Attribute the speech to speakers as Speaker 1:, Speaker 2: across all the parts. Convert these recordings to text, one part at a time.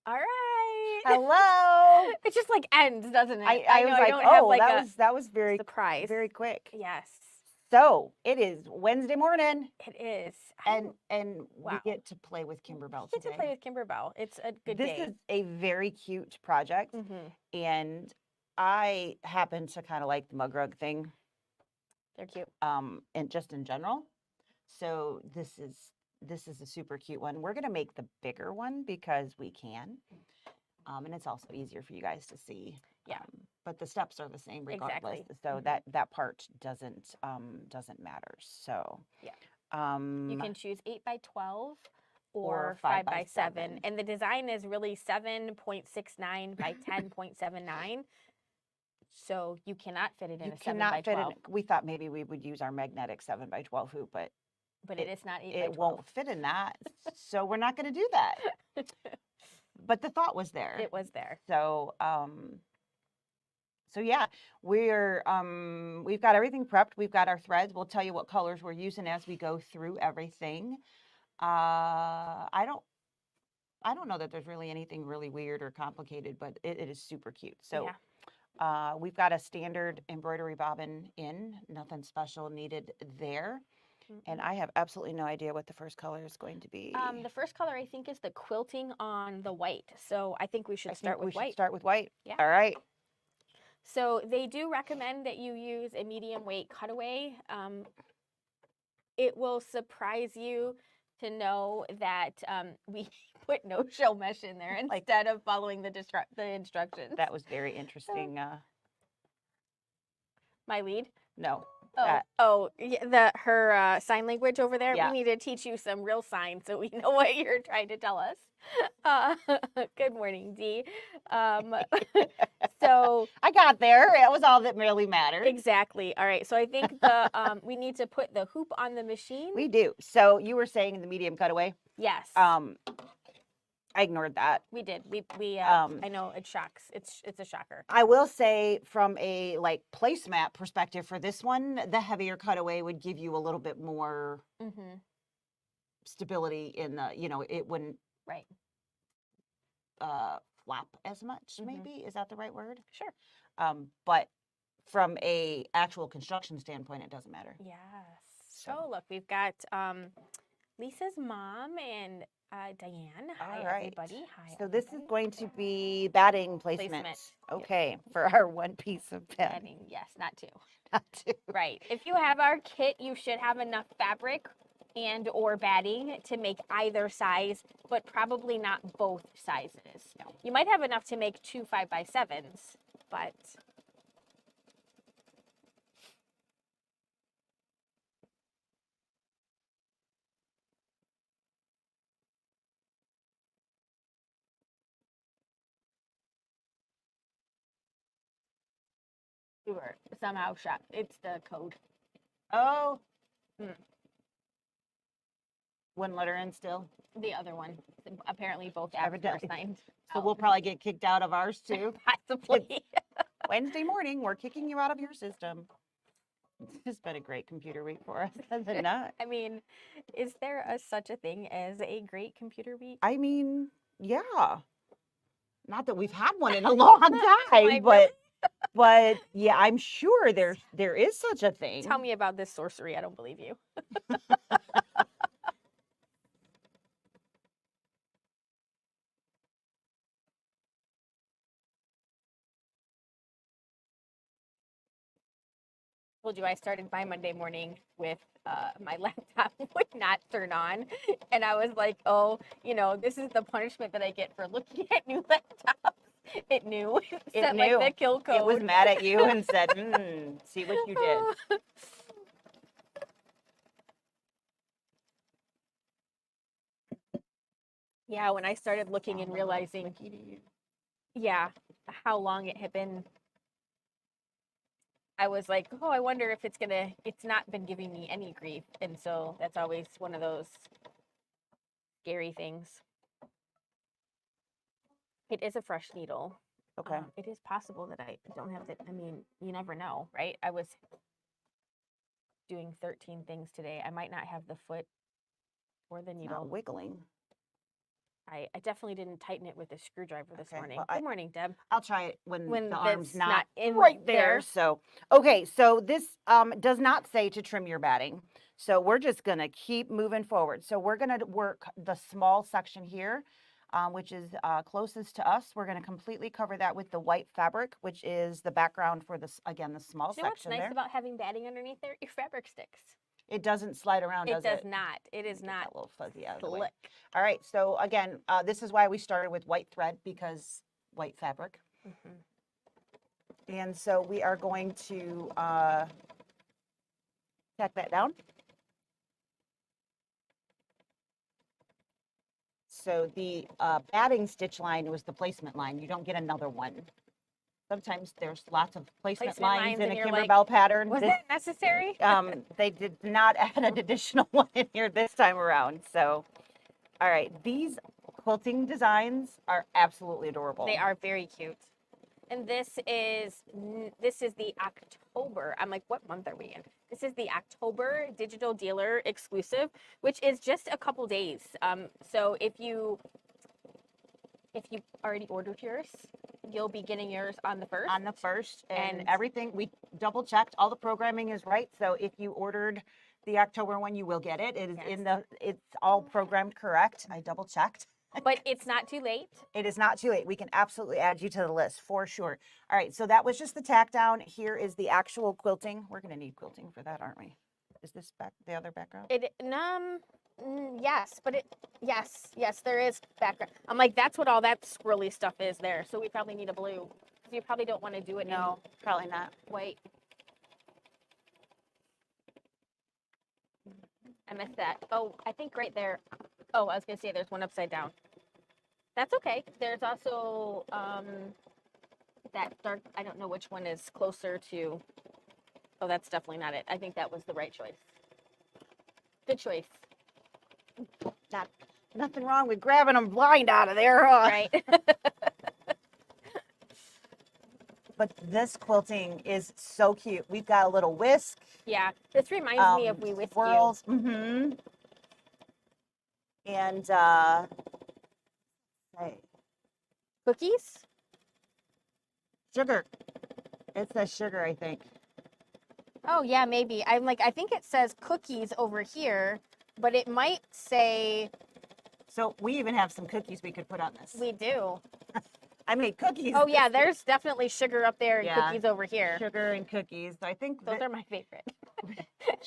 Speaker 1: All right.
Speaker 2: Hello.
Speaker 1: It just like ends, doesn't it?
Speaker 2: I
Speaker 1: know
Speaker 2: was
Speaker 1: I
Speaker 2: like,
Speaker 1: don't have
Speaker 2: oh,
Speaker 1: like a
Speaker 2: that was very
Speaker 1: surprise.
Speaker 2: very quick.
Speaker 1: Yes,
Speaker 2: So it is Wednesday morning,
Speaker 1: it is.
Speaker 2: and
Speaker 1: Wow.
Speaker 2: we get to play with Kimberbell
Speaker 1: Get to
Speaker 2: today.
Speaker 1: play with Kimberbell. It's a good
Speaker 2: This
Speaker 1: day.
Speaker 2: is a very cute project, and I happen to kind of like the mug rug thing.
Speaker 1: They're cute.
Speaker 2: And just in general. So this is a super cute one. We're gonna make the bigger one because we can, and it's also easier for you guys to see.
Speaker 1: Yeah.
Speaker 2: But the steps are the same regardless.
Speaker 1: Exactly.
Speaker 2: So that part doesn't matter. So
Speaker 1: yeah. You can choose 8 by 12 or 5 by 7. And the design is really 7.69 by 10.79. So you cannot fit it in a 7 by 12.
Speaker 2: We thought maybe we would use our magnetic 7 by 12 hoop, but
Speaker 1: it is not 8 by 12.
Speaker 2: It won't fit in that. So we're not going to do that. But the thought was there.
Speaker 1: It was there.
Speaker 2: So so yeah, we've got everything prepped. We've got our threads. We'll tell you what colors we're using as we go through everything. I don't know that there's really anything really weird or complicated, but it is super cute. So we've got a standard embroidery bobbin in, nothing special needed there. And I have absolutely no idea what the first color is going to be.
Speaker 1: The first color, I think, is the quilting on the white. So I think we should start with white.
Speaker 2: Start with white.
Speaker 1: Yeah.
Speaker 2: All right.
Speaker 1: So they do recommend that you use a medium weight cutaway. It will surprise you to know that we put no-show mesh in there instead of following the instructions.
Speaker 2: That was very interesting.
Speaker 1: My lead?
Speaker 2: No.
Speaker 1: Her sign language over there.
Speaker 2: Yeah.
Speaker 1: We need to teach you some real signs so we know what you're trying to tell us. Good morning, Dee. So
Speaker 2: I got there. It was all that really mattered.
Speaker 1: Exactly. All right. So I think we need to put the hoop on the machine.
Speaker 2: We do. So you were saying the medium cutaway?
Speaker 1: Yes.
Speaker 2: I ignored that.
Speaker 1: We did. I know it shocks. It's a shocker.
Speaker 2: I will say from a placemat perspective for this one, the heavier cutaway would give you a little bit more stability in the, it wouldn't flap as much, maybe. Is that the right word?
Speaker 1: Sure.
Speaker 2: But from a actual construction standpoint, it doesn't matter.
Speaker 1: Yes. So look, we've got Lisa's mom and Diane. Hi, everybody. Hi.
Speaker 2: So this is going to be batting placement. Okay, for our one piece of
Speaker 1: batting. Yes, not two.
Speaker 2: Not two.
Speaker 1: Right. If you have our kit, you should have enough fabric and or batting to make either size, but probably not both sizes. No. You might have enough to make 2 5 by 7s, but we were somehow shocked. It's the code.
Speaker 2: Oh. One letter in still?
Speaker 1: The other one. Apparently both apps are signed.
Speaker 2: So we'll probably get kicked out of ours too.
Speaker 1: Possibly.
Speaker 2: Wednesday morning, we're kicking you out of your system. It's been a great computer week for us, has it not?
Speaker 1: I mean, is there such a thing as a great computer week?
Speaker 2: I mean, yeah. Not that we've had one in a long time, but yeah, I'm sure there is such a thing.
Speaker 1: Tell me about this sorcery. I don't believe you. Told you I started my Monday morning with my laptop would not turn on, and I was like, oh, this is the punishment that I get for looking at new laptops. It knew.
Speaker 2: It knew.
Speaker 1: Like the kill code.
Speaker 2: It was mad at you and said, see what you did.
Speaker 1: Yeah, when I started looking and realizing, how long it had been, I was like, oh, I wonder if it's not been giving me any grief. And so that's always one of those scary things. It is a fresh needle.
Speaker 2: Okay.
Speaker 1: It is possible that I don't have it. I mean, you never know, right? I was doing 13 things today. I might not have the foot or the needle.
Speaker 2: Not wiggling.
Speaker 1: I definitely didn't tighten it with a screwdriver this
Speaker 2: Okay,
Speaker 1: morning.
Speaker 2: well,
Speaker 1: Good morning, Deb.
Speaker 2: I'll try it when
Speaker 1: When
Speaker 2: the arm's
Speaker 1: that's
Speaker 2: not
Speaker 1: not in
Speaker 2: right there.
Speaker 1: there.
Speaker 2: So, okay, so this does not say to trim your batting. So we're just gonna keep moving forward. So we're gonna work the small section here, which is closest to us. We're gonna completely cover that with the white fabric, which is the background for this, again, the small
Speaker 1: Do you know what's
Speaker 2: section
Speaker 1: nice
Speaker 2: there.
Speaker 1: about having batting underneath there? Your fabric sticks.
Speaker 2: It doesn't slide around,
Speaker 1: It
Speaker 2: does
Speaker 1: does not. It is
Speaker 2: Get
Speaker 1: not
Speaker 2: that little fuzzy out of the way.
Speaker 1: slick.
Speaker 2: All right, so again, this is why we started with white thread, because white fabric. And so we are going to tack that down. So the batting stitch line was the placement line. You don't get another one. Sometimes there's lots of placement lines in a
Speaker 1: and you're
Speaker 2: Kimberbell
Speaker 1: like,
Speaker 2: pattern.
Speaker 1: Was that necessary?
Speaker 2: They did not add an additional one in here this time around. So, all right, these quilting designs are absolutely adorable.
Speaker 1: They are very cute. And this is the October. I'm like, what month are we in? This is the October Digital Dealer exclusive, which is just a couple days. So if you already ordered yours, you'll be getting yours on the 1st.
Speaker 2: On the 1st, and
Speaker 1: And-
Speaker 2: everything, we double checked, all the programming is right. So if you ordered the October one, you will get it. It is in it's all programmed correct. I double checked.
Speaker 1: But it's not too late.
Speaker 2: It is not too late. We can absolutely add you to the list for sure. All right, so that was just the tack down. Here is the actual quilting. We're gonna need quilting for that, aren't we? Is this the other background?
Speaker 1: Yes, but yes, there is background. I'm like, that's what all that squirrely stuff is there. So we probably need a blue. You probably don't want to do it
Speaker 2: No, probably not.
Speaker 1: in white. I missed that. Oh, I think right there. Oh, I was gonna say there's one upside down. That's okay. There's also that dark. I don't know which one is closer to. Oh, that's definitely not it. I think that was the right choice. Good choice.
Speaker 2: Nothing wrong with grabbing them blind out of there, huh?
Speaker 1: Right.
Speaker 2: But this quilting is so cute. We've got a little whisk.
Speaker 1: Yeah, this reminds me of We Whisk
Speaker 2: swirls. Mm-hmm. And hey,
Speaker 1: Cookies?
Speaker 2: sugar. It says sugar, I think.
Speaker 1: Oh yeah, maybe. I'm like, I think it says cookies over here, but it might say.
Speaker 2: So we even have some cookies we could put on this.
Speaker 1: We do.
Speaker 2: I made cookies.
Speaker 1: Oh yeah, there's definitely sugar up there and
Speaker 2: Yeah,
Speaker 1: cookies over here.
Speaker 2: sugar and cookies. I think
Speaker 1: Those are my favorite.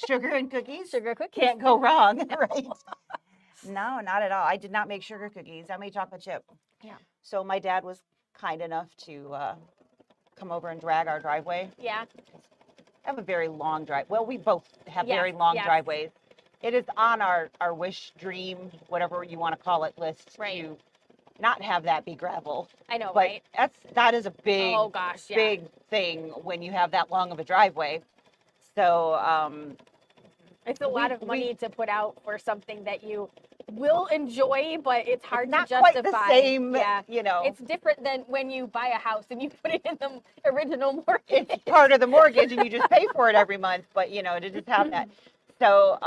Speaker 2: sugar and cookies.
Speaker 1: Sugar cookies.
Speaker 2: Can't go wrong, right? No, not at all. I did not make sugar cookies. I made chocolate chip.
Speaker 1: Yeah.
Speaker 2: So my dad was kind enough to come over and drag our driveway.
Speaker 1: Yeah.
Speaker 2: I have a very long drive. Well, we both have
Speaker 1: Yes,
Speaker 2: very long
Speaker 1: yes.
Speaker 2: driveways. It is on our wish, dream, whatever you want to call it, list
Speaker 1: Right.
Speaker 2: to not have that be gravel.
Speaker 1: I know,
Speaker 2: But
Speaker 1: right?
Speaker 2: that is a big,
Speaker 1: Oh gosh, yeah.
Speaker 2: big thing when you have that long of a driveway. So
Speaker 1: It's a lot of money to put out for something that you will enjoy, but it's hard
Speaker 2: it's not
Speaker 1: to
Speaker 2: quite
Speaker 1: justify.
Speaker 2: the same,
Speaker 1: Yeah.
Speaker 2: you know.
Speaker 1: It's different than when you buy a house and you put it in the original mortgage.
Speaker 2: It's part of the mortgage and you just pay for it every month, but you know, to just have that. So,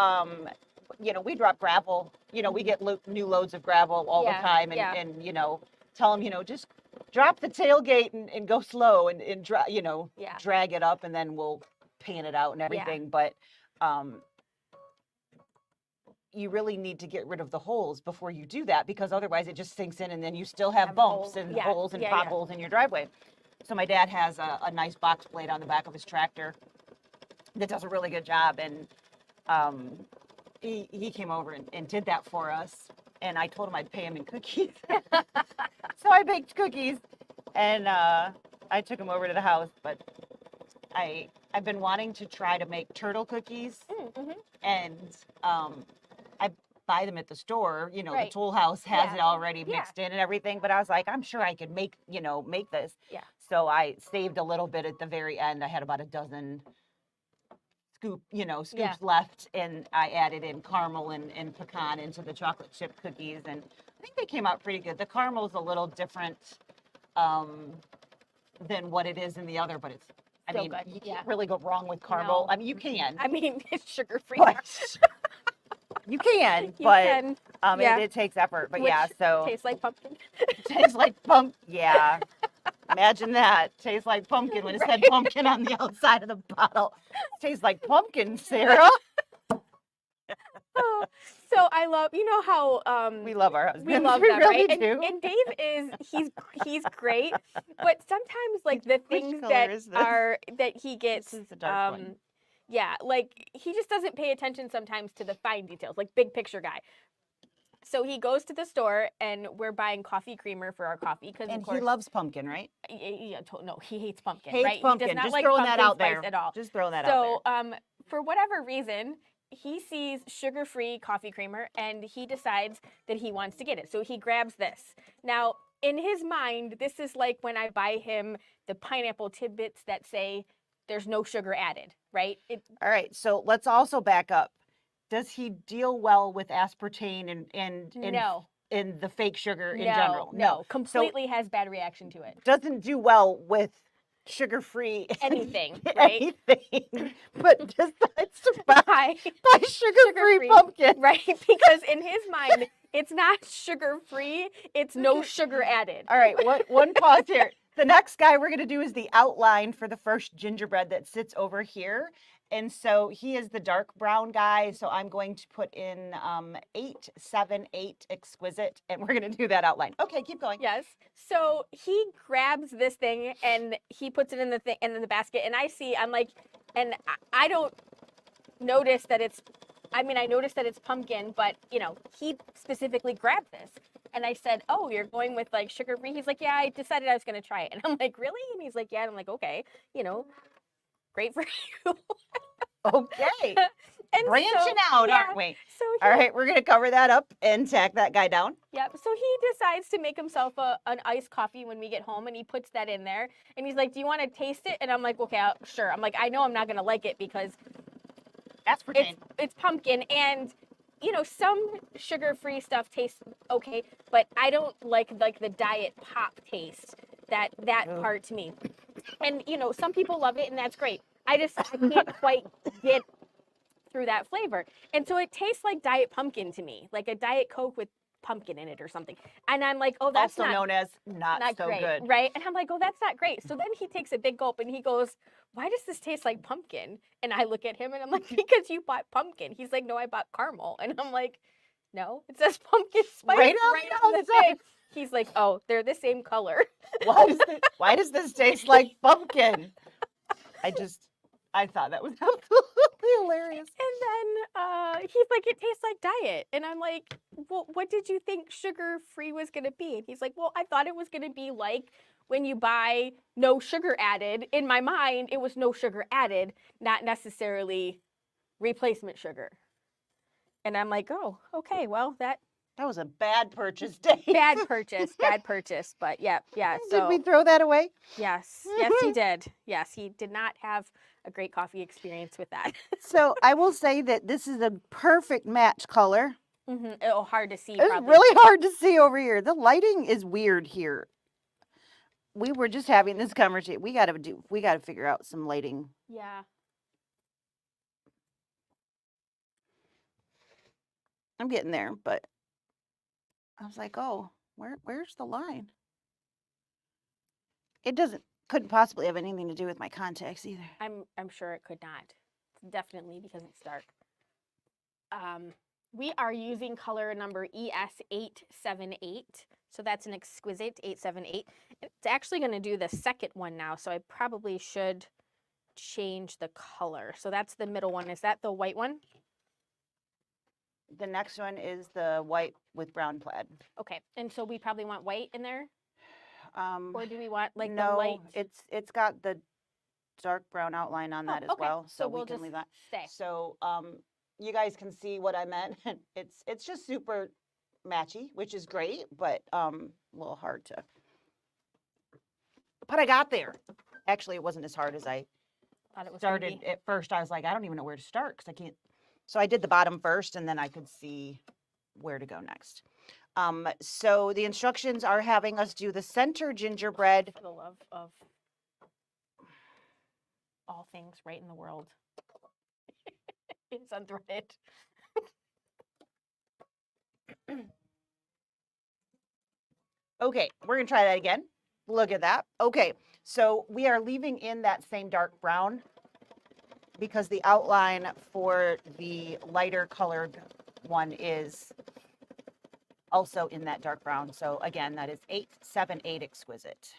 Speaker 2: you know, we drop gravel, you know, we get new loads of gravel all the time and, you know, tell them, you know, just drop the tailgate and go slow and you know, drag it up and then we'll pan it out and everything. But, you really need to get rid of the holes before you do that because otherwise it just sinks in and then you still have bumps and holes and potholes in your driveway. So my dad has a nice box blade on the back of his tractor that does a really good job. And he came over and did that for us. And I told him I'd pay him in cookies. So I baked cookies and I took him over to the house. But I've been wanting to try to make turtle cookies. And I buy them at the store, you know, the Tool House has it already mixed in and everything, but I was like, I'm sure I could make this.
Speaker 1: Yeah.
Speaker 2: So I saved a little bit at the very end. I had about a dozen scoops left, and I added in caramel and pecan into the chocolate chip cookies, and I think they came out pretty good. The caramel's a little different than what it is in the other, but it's, I mean, you can't really go wrong with caramel.
Speaker 1: No.
Speaker 2: I mean, you can.
Speaker 1: I mean, it's sugar-free.
Speaker 2: But You can,
Speaker 1: You
Speaker 2: but
Speaker 1: can.
Speaker 2: it, it takes effort. But
Speaker 1: Which
Speaker 2: yeah, so
Speaker 1: tastes like pumpkin.
Speaker 2: tastes like pumpkin. Yeah. Imagine that. Tastes like pumpkin when it said pumpkin on the outside of the bottle. Tastes like pumpkin, Sarah.
Speaker 1: Oh, so I love, you know how
Speaker 2: We love our husbands.
Speaker 1: we love
Speaker 2: We
Speaker 1: them,
Speaker 2: really
Speaker 1: right?
Speaker 2: do.
Speaker 1: And Dave he's great, but sometimes like the
Speaker 2: Which
Speaker 1: things
Speaker 2: color
Speaker 1: that
Speaker 2: is this?
Speaker 1: are that he gets
Speaker 2: This is the dark one.
Speaker 1: yeah, like he just doesn't pay attention sometimes to the fine details, like big picture guy. So he goes to the store and we're buying coffee creamer for our coffee because
Speaker 2: And
Speaker 1: of course
Speaker 2: he loves pumpkin, right?
Speaker 1: no, he hates pumpkin,
Speaker 2: Hates
Speaker 1: right?
Speaker 2: pumpkin.
Speaker 1: He does not
Speaker 2: Just
Speaker 1: like
Speaker 2: throwing
Speaker 1: pumpkin
Speaker 2: that out
Speaker 1: spice
Speaker 2: there.
Speaker 1: at all.
Speaker 2: Just throwing that out there.
Speaker 1: So for whatever reason, he sees sugar-free coffee creamer and he decides that he wants to get it. So he grabs this. Now, in his mind, this is like when I buy him the pineapple tidbits that say there's no sugar added, right?
Speaker 2: All right, so let's also back up. Does he deal well with aspartame and
Speaker 1: No.
Speaker 2: in the fake sugar in general?
Speaker 1: No, completely has bad reaction to it.
Speaker 2: Doesn't do well with sugar-free
Speaker 1: Anything, right?
Speaker 2: anything, but decides to buy sugar-free
Speaker 1: Sugar-free,
Speaker 2: pumpkin.
Speaker 1: right? Because in his mind, it's not sugar-free, it's no sugar added.
Speaker 2: All right, one pause here. The next guy we're going to do is the outline for the first gingerbread that sits over here. And so he is the dark brown guy. So I'm going to put in 878 exquisite, and we're going to do that outline. Okay, keep going.
Speaker 1: Yes. So he grabs this thing and he puts it in the basket, and I'm like, and I don't notice that it's. I mean, I noticed that it's pumpkin, but you know, he specifically grabbed this. And I said, "Oh, you're going with like sugar-free?" He's like, "Yeah, I decided I was going to try it." And I'm like, "Really?" And he's like, "Yeah." And I'm like, "Okay, you know, great for you."
Speaker 2: Okay.
Speaker 1: And
Speaker 2: Branching out, aren't we?
Speaker 1: So
Speaker 2: all right, we're going to cover that up and tack that guy down.
Speaker 1: Yep. So he decides to make himself an iced coffee when we get home, and he puts that in there. And he's like, "Do you want to taste it?" And I'm like, "Okay, sure." I'm like, "I know I'm not going to like it because
Speaker 2: Aspartame.
Speaker 1: it's pumpkin, and you know, some sugar-free stuff tastes okay, but I don't like the diet pop taste. That part to me. And you know, some people love it, and that's great. I can't quite get through that flavor. And so it tastes like diet pumpkin to me, like a Diet Coke with pumpkin in it or something. And I'm like, "Oh, that's
Speaker 2: also known as not so
Speaker 1: great,
Speaker 2: good."
Speaker 1: right? And I'm like, "Oh, that's not great." So then he takes a big gulp and he goes, "Why does this taste like pumpkin?" And I look at him and I'm like, "Because you bought pumpkin." He's like, "No, I bought caramel." And I'm like, "No, it says pumpkin spice
Speaker 2: Right
Speaker 1: on the thing." He's like, "Oh, they're the same color."
Speaker 2: Why does this taste like pumpkin? I thought that was absolutely hilarious.
Speaker 1: And then he's like, "It tastes like diet." And I'm like, "Well, what did you think sugar-free was going to be?" And he's like, "Well, I thought it was going to be like when you buy no sugar added." In my mind, it was no sugar added, not necessarily replacement sugar. And I'm like, "Oh, okay, well, that
Speaker 2: was a bad purchase, Dave.
Speaker 1: bad purchase." But yeah. So
Speaker 2: did we throw that away?
Speaker 1: Yes, he did. Yes, he did not have a great coffee experience with that.
Speaker 2: So I will say that this is a perfect match color.
Speaker 1: Oh, hard to see.
Speaker 2: It's
Speaker 1: probably.
Speaker 2: really hard to see over here. The lighting is weird here. We were just having this conversation. We got to figure out some lighting.
Speaker 1: Yeah.
Speaker 2: I'm getting there, but I was like, "Oh, where's the line?" It couldn't possibly have anything to do with my contacts either.
Speaker 1: I'm sure it could not. Definitely because it's dark. We are using color number ES878. So that's an exquisite 878. It's actually going to do the second one now, so I probably should change the color. So that's the middle one. Is that the white one?
Speaker 2: The next one is the white with brown plaid.
Speaker 1: Okay, and so we probably want white in there? Or do we want like
Speaker 2: no,
Speaker 1: the light?
Speaker 2: it's got the dark brown outline on that as well, so
Speaker 1: we'll
Speaker 2: we can
Speaker 1: just
Speaker 2: leave that.
Speaker 1: Stay.
Speaker 2: So you guys can see what I meant. It's just super matchy, which is great, but a little hard to. But I got there. Actually, it wasn't as hard as I
Speaker 1: thought it was
Speaker 2: started at first. I was like, I don't even know where to start because I can't. So I did the bottom first, and then I could see where to go next. So the instructions are having us do the center gingerbread.
Speaker 1: For the love of all things right in the world. It's unthreaded.
Speaker 2: Okay, we're gonna try that again. Look at that. Okay, so we are leaving in that same dark brown because the outline for the lighter colored one is also in that dark brown. So again, that is 878 Exquisite.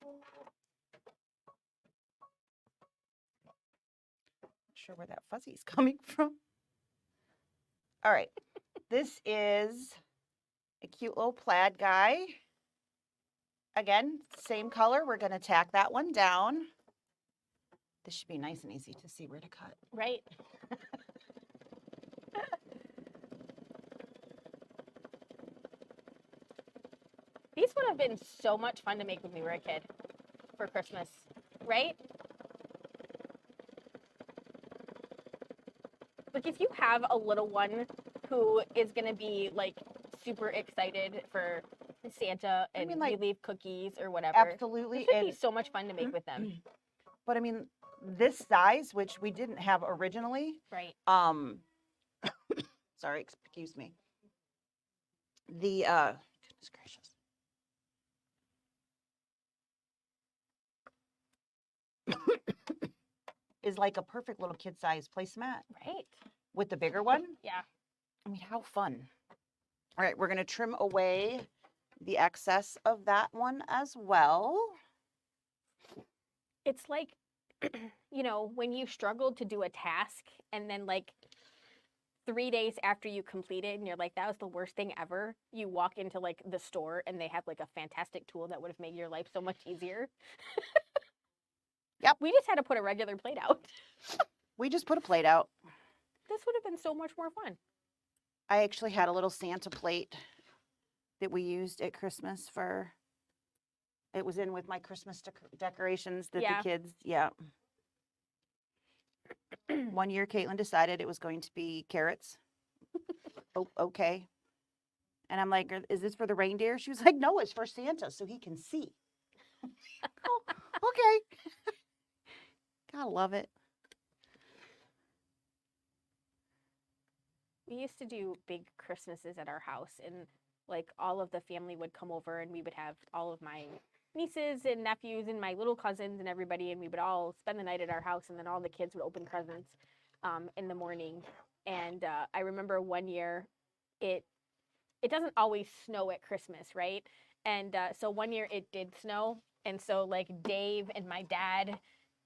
Speaker 2: Not sure where that fuzzy is coming from. All right, this is a cute little plaid guy. Again, same color. We're going to tack that one down. This should be nice and easy to see where to cut.
Speaker 1: Right. These would have been so much fun to make when we were a kid for Christmas, right? Like if you have a little one who is going to be like super excited for Santa and we leave cookies or whatever.
Speaker 2: Absolutely.
Speaker 1: This would be so much fun to make with them.
Speaker 2: But I mean, this size, which we didn't have originally.
Speaker 1: Right.
Speaker 2: Sorry, excuse me. The, goodness gracious. Is like a perfect little kid-sized placemat.
Speaker 1: Right.
Speaker 2: With the bigger one.
Speaker 1: Yeah.
Speaker 2: I mean, how fun. All right, we're going to trim away the excess of that one as well.
Speaker 1: It's like, you know, when you struggled to do a task and then like 3 days after you complete it and you're like, that was the worst thing ever. You walk into like the store and they have like a fantastic tool that would have made your life so much easier.
Speaker 2: Yep.
Speaker 1: We just had to put a regular plate out.
Speaker 2: We just put a plate out.
Speaker 1: This would have been so much more fun.
Speaker 2: I actually had a little Santa plate that we used at Christmas for, it was in with my Christmas decorations that the kids, One year Caitlin decided it was going to be carrots. Oh, okay. And I'm like, is this for the reindeer? She was like, no, it's for Santa so he can see. Oh, okay. Gotta love it.
Speaker 1: We used to do big Christmases at our house, and like all of the family would come over, and we would have all of my nieces and nephews and my little cousins and everybody, and we would all spend the night at our house, and then all the kids would open presents in the morning. And I remember one year, it doesn't always snow at Christmas, right? And so one year it did snow, and so like Dave and my dad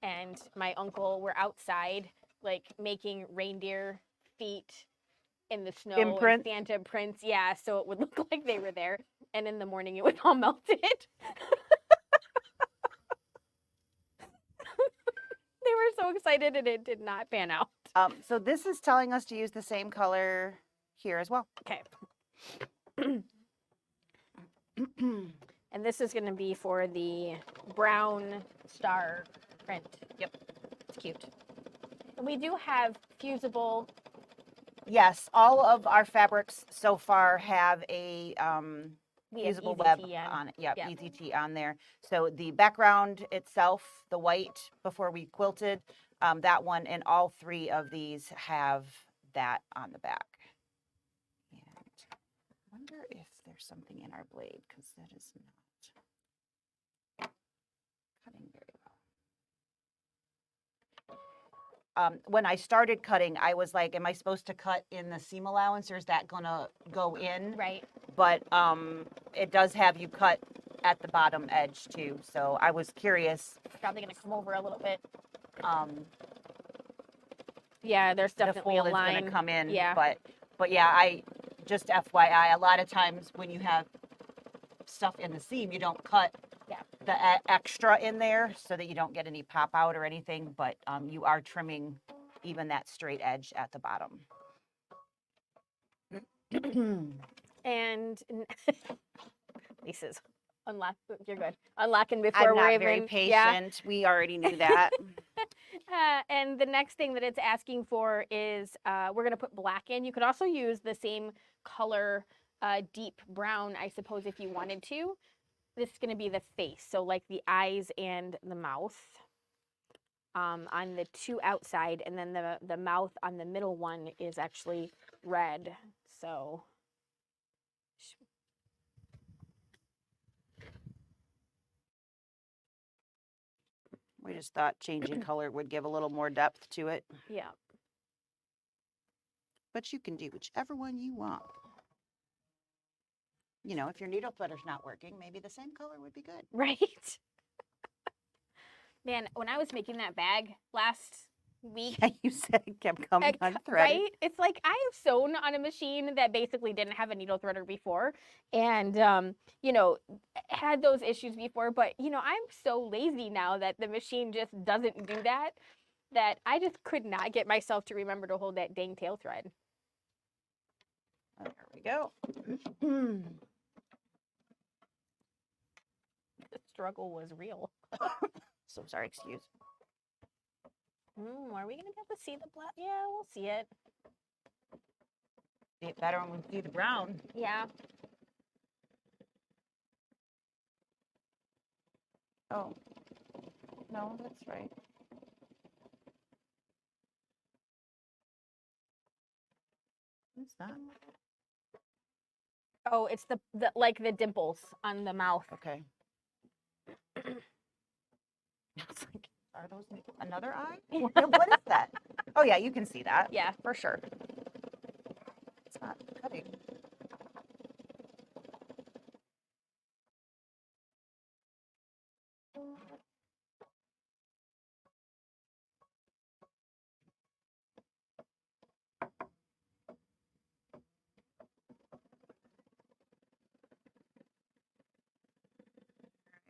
Speaker 1: and my uncle were outside like making reindeer feet in the snow and Santa prints, so it would look like they were there. And in the morning, it was all melted. They were so excited, and it did not pan out.
Speaker 2: So this is telling us to use the same color here as well.
Speaker 1: Okay. And this is going to be for the brown star print.
Speaker 2: Yep.
Speaker 1: It's cute. And we do have fusible.
Speaker 2: Yes, all of our fabrics so far have a fusible web on it. Yep, Easy Tee on there. So the background itself, the white before we quilted, that one, and all three of these have that on the back. And I wonder if there's something in our blade, because that is not cutting very well. When I started cutting, I was like, am I supposed to cut in the seam allowance, or is that gonna go in?
Speaker 1: Right.
Speaker 2: But it does have you cut at the bottom edge too. So I was curious.
Speaker 1: Probably gonna come over a little bit. Yeah, there's definitely a line.
Speaker 2: Is gonna come in.
Speaker 1: Yeah.
Speaker 2: But yeah, I just FYI, a lot of times when you have stuff in the seam, you don't cut the extra in there so that you don't get any pop out or anything, but you are trimming even that straight edge at the bottom.
Speaker 1: And Lisa's you're good. Unlocking before
Speaker 2: I'm
Speaker 1: we're
Speaker 2: not
Speaker 1: even
Speaker 2: very patient. We already knew that.
Speaker 1: And the next thing that it's asking for is we're gonna put black in. You could also use the same color, deep brown, I suppose, if you wanted to. This is going to be the face, so like the eyes and the mouth on the two outside, and then the mouth on the middle one is actually red. So
Speaker 2: We just thought changing color would give a little more depth to it.
Speaker 1: yeah.
Speaker 2: But you can do whichever one you want. You know, if your needle threader's not working, maybe the same color would be good.
Speaker 1: Right. Man, when I was making that bag last week,
Speaker 2: Yeah, you said it kept coming unthreaded.
Speaker 1: right? It's like I have sewn on a machine that basically didn't have a needle threader before, and you know, had those issues before. But you know, I'm so lazy now that the machine just doesn't do that. That I just could not get myself to remember to hold that dang tail thread.
Speaker 2: There we go.
Speaker 1: The struggle was real.
Speaker 2: So sorry, excuse.
Speaker 1: Are we gonna be able to see the black? Yeah, we'll see it.
Speaker 2: See it better when we see the brown.
Speaker 1: Yeah.
Speaker 2: Oh, no, that's right. What's that?
Speaker 1: Oh, it's the like the dimples on the mouth.
Speaker 2: Okay. It's like, are those another eye? What is that? Oh yeah, you can see that.
Speaker 1: Yeah, for sure.
Speaker 2: It's not cutting.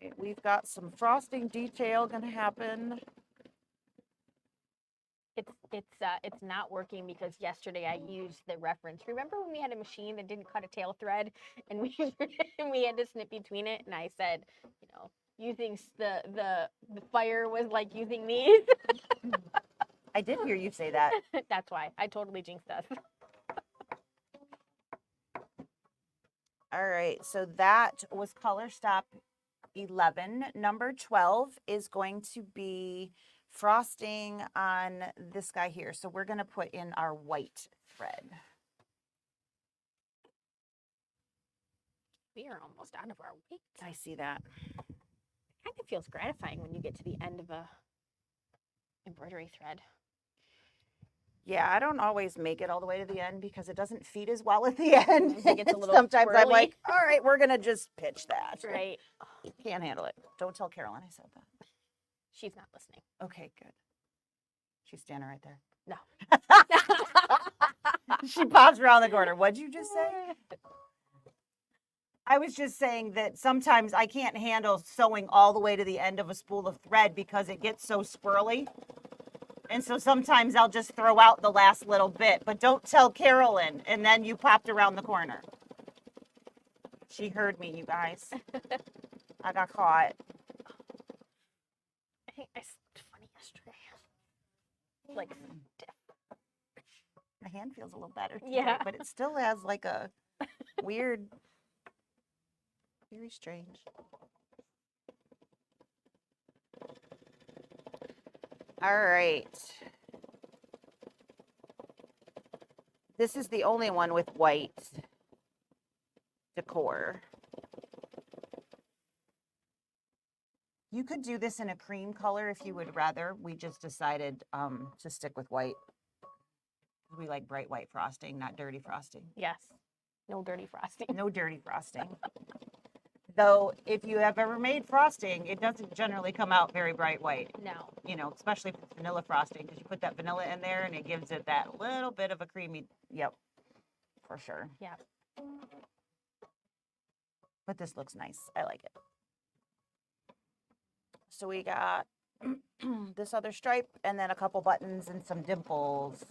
Speaker 2: Right, we've got some frosting detail gonna happen.
Speaker 1: It's not working because yesterday I used the reference. Remember when we had a machine that didn't cut a tail thread and we and we had to snip between it, and I said, you know, using the fire was like using these.
Speaker 2: I did hear you say that.
Speaker 1: That's why I totally jinxed us.
Speaker 2: All right, so that was color stop 11. Number 12 is going to be frosting on this guy here. So we're going to put in our white thread.
Speaker 1: We are almost out of our weight.
Speaker 2: I see that.
Speaker 1: It kind of feels gratifying when you get to the end of a embroidery thread.
Speaker 2: Yeah, I don't always make it all the way to the end because it doesn't feed as well at the end.
Speaker 1: It gets a little
Speaker 2: Sometimes I'm
Speaker 1: swirly.
Speaker 2: like, all right, we're going to just pitch that.
Speaker 1: Right.
Speaker 2: Can't handle it. Don't tell Carolyn I said that.
Speaker 1: She's not listening.
Speaker 2: Okay, good. She's standing right there.
Speaker 1: No.
Speaker 2: She pops around the corner. What'd you just say? I was just saying that sometimes I can't handle sewing all the way to the end of a spool of thread because it gets so swirly. And so sometimes I'll just throw out the last little bit, but don't tell Carolyn. And then you popped around the corner. She heard me, you guys. I got caught.
Speaker 1: I think I slept funny yesterday. Like stiff.
Speaker 2: My hand feels a little better today,
Speaker 1: Yeah.
Speaker 2: but it still has like a weird, very strange. All right. This is the only one with white decor. You could do this in a cream color if you would rather. We just decided to stick with white. We like bright white frosting, not dirty frosting.
Speaker 1: Yes. No dirty frosting.
Speaker 2: No dirty frosting. Though, if you have ever made frosting, it doesn't generally come out very bright white.
Speaker 1: No.
Speaker 2: You know, especially if it's vanilla frosting, because you put that vanilla in there and it gives it that little bit of a creamy, yep, for sure.
Speaker 1: Yeah.
Speaker 2: But this looks nice. I like it. So we got this other stripe and then a couple buttons and some dimples.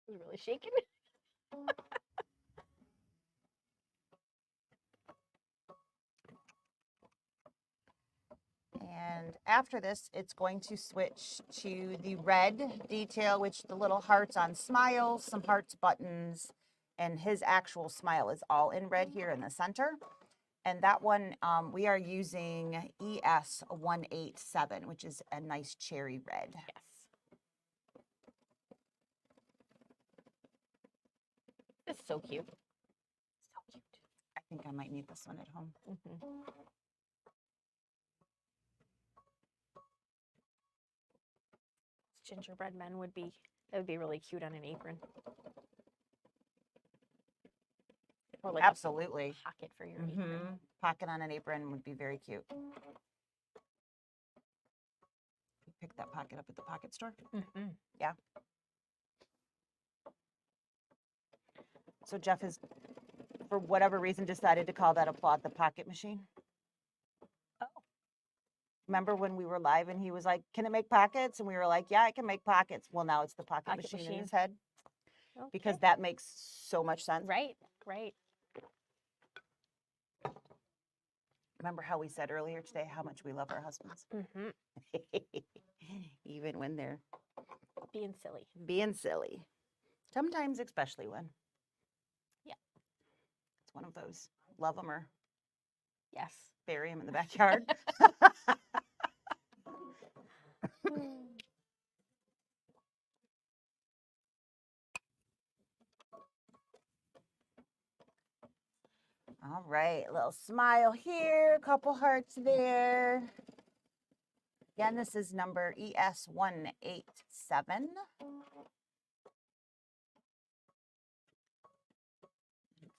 Speaker 1: It was really shaking.
Speaker 2: And after this, it's going to switch to the red detail, which the little hearts on smiles, some hearts buttons, and his actual smile is all in red here in the center. And that one, we are using ES187, which is a nice cherry red.
Speaker 1: Yes. It's so cute. So cute.
Speaker 2: I think I might need this one at home.
Speaker 1: Gingerbread men would be, that would be really cute on an apron. Or like
Speaker 2: Absolutely.
Speaker 1: a pocket for your apron.
Speaker 2: Pocket on an apron would be very cute. Pick that pocket up at the pocket store. Yeah. So Jeff has, for whatever reason, decided to call that applaud the pocket machine.
Speaker 1: Oh.
Speaker 2: Remember when we were live and he was like, "Can it make pockets?" And we were like, "Yeah, it can make pockets." Well, now it's the pocket machine in his head.
Speaker 1: Okay.
Speaker 2: Because that makes so much sense.
Speaker 1: Right, right.
Speaker 2: Remember how we said earlier today how much we love our husbands? Even when they're
Speaker 1: being silly.
Speaker 2: Being silly. Sometimes, especially when.
Speaker 1: Yeah.
Speaker 2: It's one of those. Love them or
Speaker 1: yes.
Speaker 2: Bury them in the backyard. All right, a little smile here, a couple hearts there. Again, this is number ES187.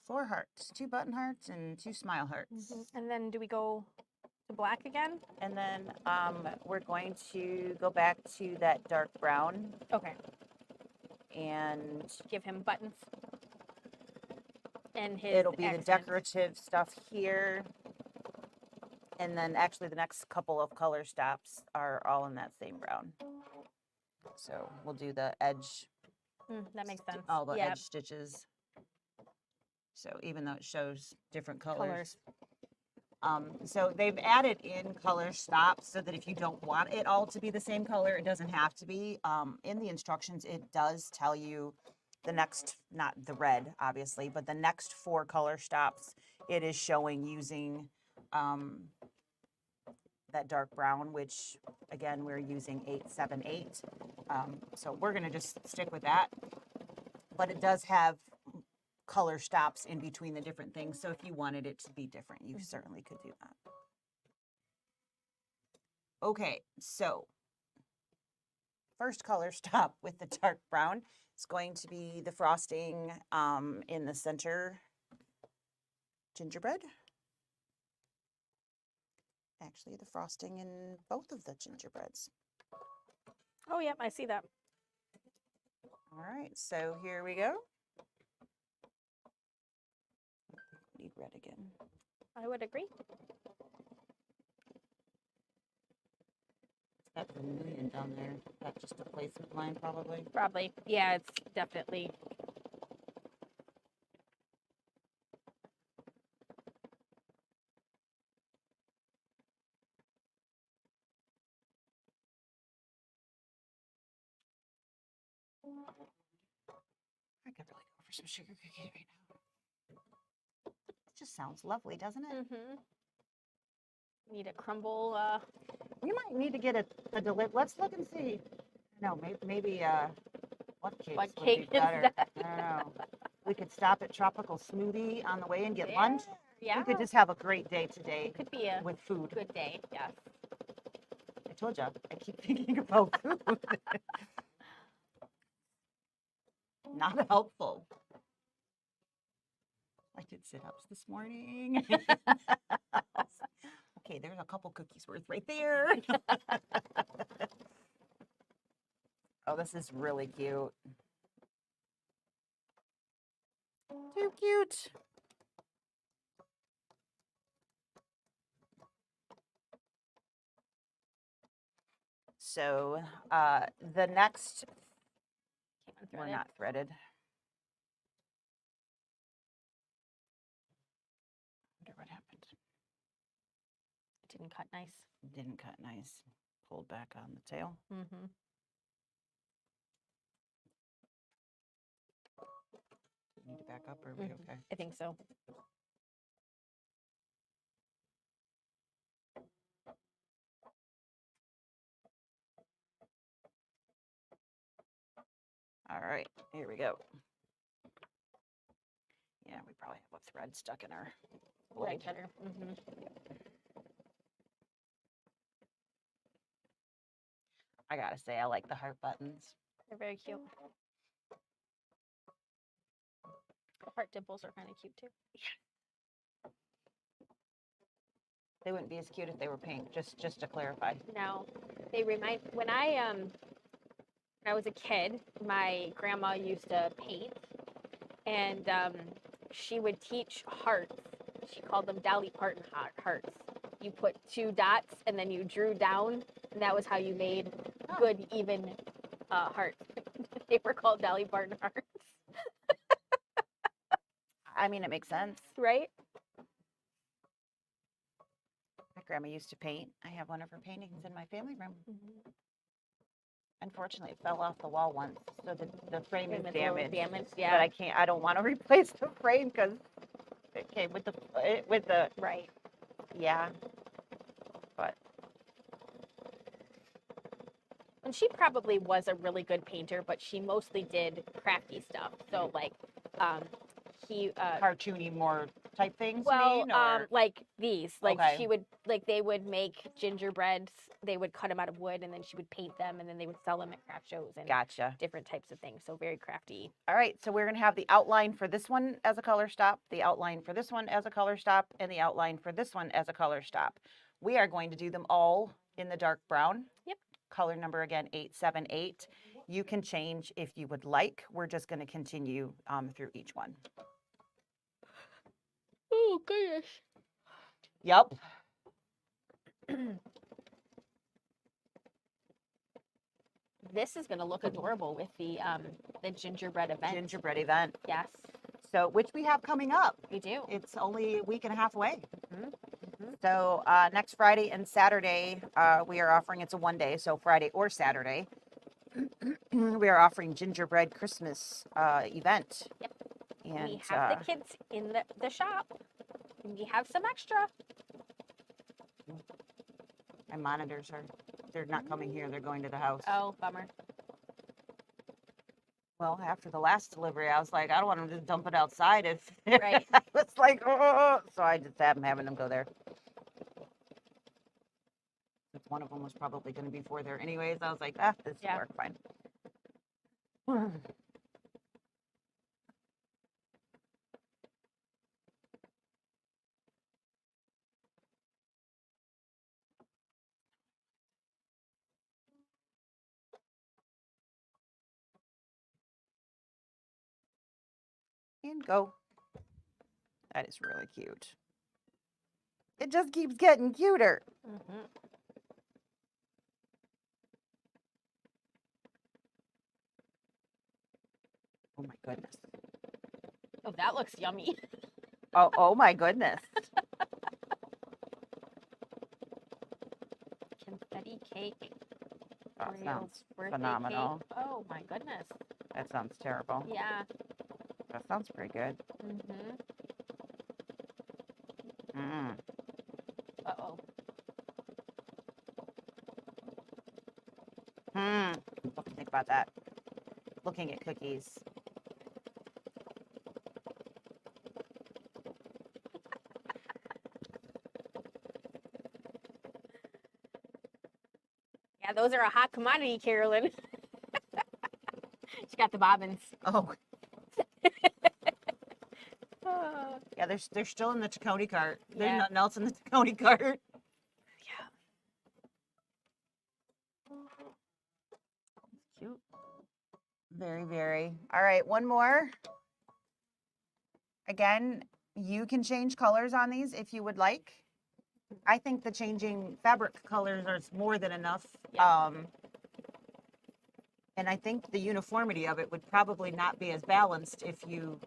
Speaker 2: Four hearts, 2 button hearts and 2 smile hearts.
Speaker 1: And then do we go to black again?
Speaker 2: And then we're going to go back to that dark brown.
Speaker 1: Okay.
Speaker 2: And
Speaker 1: give him buttons. And his
Speaker 2: it'll be
Speaker 1: accent.
Speaker 2: the decorative stuff here. And then actually the next couple of color stops are all in that same brown. So we'll do the edge.
Speaker 1: That makes sense.
Speaker 2: All the edge stitches. So even though it shows different colors. So they've added in color stops so that if you don't want it all to be the same color, it doesn't have to be. In the instructions, it does tell you the next, not the red, obviously, but the next 4 color stops, it is showing using that dark brown, which again, we're using 878. So we're gonna just stick with that. But it does have color stops in between the different things. So if you wanted it to be different, you certainly could do that. Okay, so first color stop with the dark brown is going to be the frosting in the center gingerbread. Actually, the frosting in both of the gingerbreads.
Speaker 1: Oh, yep, I see that.
Speaker 2: All right, so here we go. Need red again.
Speaker 1: I would agree.
Speaker 2: That's a million down there. That's just a placement line, probably.
Speaker 1: Probably. Yeah, it's definitely.
Speaker 2: I could really go for some sugar cookie right now. It just sounds lovely, doesn't it?
Speaker 1: Need a crumble.
Speaker 2: We might need to get a delivery. Let's look and see. No, maybe what cakes
Speaker 1: What
Speaker 2: would
Speaker 1: cake
Speaker 2: be better?
Speaker 1: instead?
Speaker 2: I don't know. We could stop at Tropical Smoothie on the way and get lunch.
Speaker 1: Yeah.
Speaker 2: We could just have a great day today.
Speaker 1: Could be a
Speaker 2: with food.
Speaker 1: good day. Yes.
Speaker 2: I told you, I keep thinking about food. Not helpful. I did sit-ups this morning. Okay, there's a couple cookies worth right there. Oh, this is really cute. Too cute. So the next, we're not threaded. I wonder what happened.
Speaker 1: It didn't cut nice.
Speaker 2: Didn't cut nice. Pulled back on the tail. Need to back up, or are we okay?
Speaker 1: I think so.
Speaker 2: All right, here we go. Yeah, we probably have a thread stuck in our
Speaker 1: Right,
Speaker 2: blade.
Speaker 1: better.
Speaker 2: I gotta say, I like the heart buttons.
Speaker 1: They're very cute. The heart dimples are kind of cute too.
Speaker 2: They wouldn't be as cute if they were pink, just to clarify.
Speaker 1: No, they remind, when I was a kid, my grandma used to paint, and she would teach hearts. She called them Dolly Parton hearts. You put 2 dots and then you drew down, and that was how you made good, even hearts. They were called Dolly Parton hearts.
Speaker 2: I mean, it makes sense.
Speaker 1: Right?
Speaker 2: My grandma used to paint. I have one of her paintings in my family room. Unfortunately, it fell off the wall once, so the frame is damaged.
Speaker 1: Yeah.
Speaker 2: But I don't want to replace the frame because it came with the
Speaker 1: right.
Speaker 2: Yeah. But
Speaker 1: And she probably was a really good painter, but she mostly did crafty stuff. So like,
Speaker 2: cartoony more type things,
Speaker 1: well,
Speaker 2: you mean, or?
Speaker 1: like these, like
Speaker 2: Okay.
Speaker 1: she would, like they would make gingerbreads. They would cut them out of wood, and then she would paint them, and then they would sell them at craft shows and
Speaker 2: Gotcha.
Speaker 1: different types of things. So very crafty.
Speaker 2: All right, so we're gonna have the outline for this one as a color stop, the outline for this one as a color stop, and the outline for this one as a color stop. We are going to do them all in the dark brown.
Speaker 1: Yep.
Speaker 2: Color number again, 878. You can change if you would like. We're just gonna continue through each one.
Speaker 1: Oh goodness.
Speaker 2: Yep.
Speaker 1: This is going to look adorable with the gingerbread event.
Speaker 2: Gingerbread event.
Speaker 1: Yes,
Speaker 2: So, which we have coming up.
Speaker 1: we do.
Speaker 2: It's only a week and a half away.
Speaker 1: Mhm.
Speaker 2: So next Friday and Saturday, we are offering, it's a 1 day, so Friday or Saturday, we are offering gingerbread Christmas event.
Speaker 1: Yep.
Speaker 2: And
Speaker 1: We have the kids in the shop, and we have some extra.
Speaker 2: my monitors they're not coming here, they're going to the house.
Speaker 1: Oh, bummer.
Speaker 2: Well, after the last delivery, I was like, I don't want them to dump it outside if
Speaker 1: Right.
Speaker 2: I was like, oh, so I just have them having them go there. One of them was probably going to be for there anyways. I was like, this will work fine. And go. That is really cute. It just keeps getting cuter.
Speaker 1: Mm-hmm.
Speaker 2: Oh my goodness.
Speaker 1: Oh, that looks yummy.
Speaker 2: Oh my goodness.
Speaker 1: Confetti cake.
Speaker 2: That
Speaker 1: Orioles
Speaker 2: sounds
Speaker 1: birthday
Speaker 2: phenomenal.
Speaker 1: Cake. Oh my goodness.
Speaker 2: That sounds terrible.
Speaker 1: Yeah.
Speaker 2: That sounds pretty good.
Speaker 1: Mm-hmm.
Speaker 2: Mm.
Speaker 1: Uh-oh.
Speaker 2: What do you think about that? Looking at cookies.
Speaker 1: Yeah, those are a hot commodity, Carolyn. She got the bobbins.
Speaker 2: Oh. Yeah, they're still in the Tacony cart. There's
Speaker 1: Yeah.
Speaker 2: nothing else in the Tacony cart.
Speaker 1: Yeah.
Speaker 2: Cute. Very, very. All right, one more. Again, you can change colors on these if you would like. I think the changing fabric colors are more than enough.
Speaker 1: Yeah.
Speaker 2: And I think the uniformity of it would probably not be as balanced if you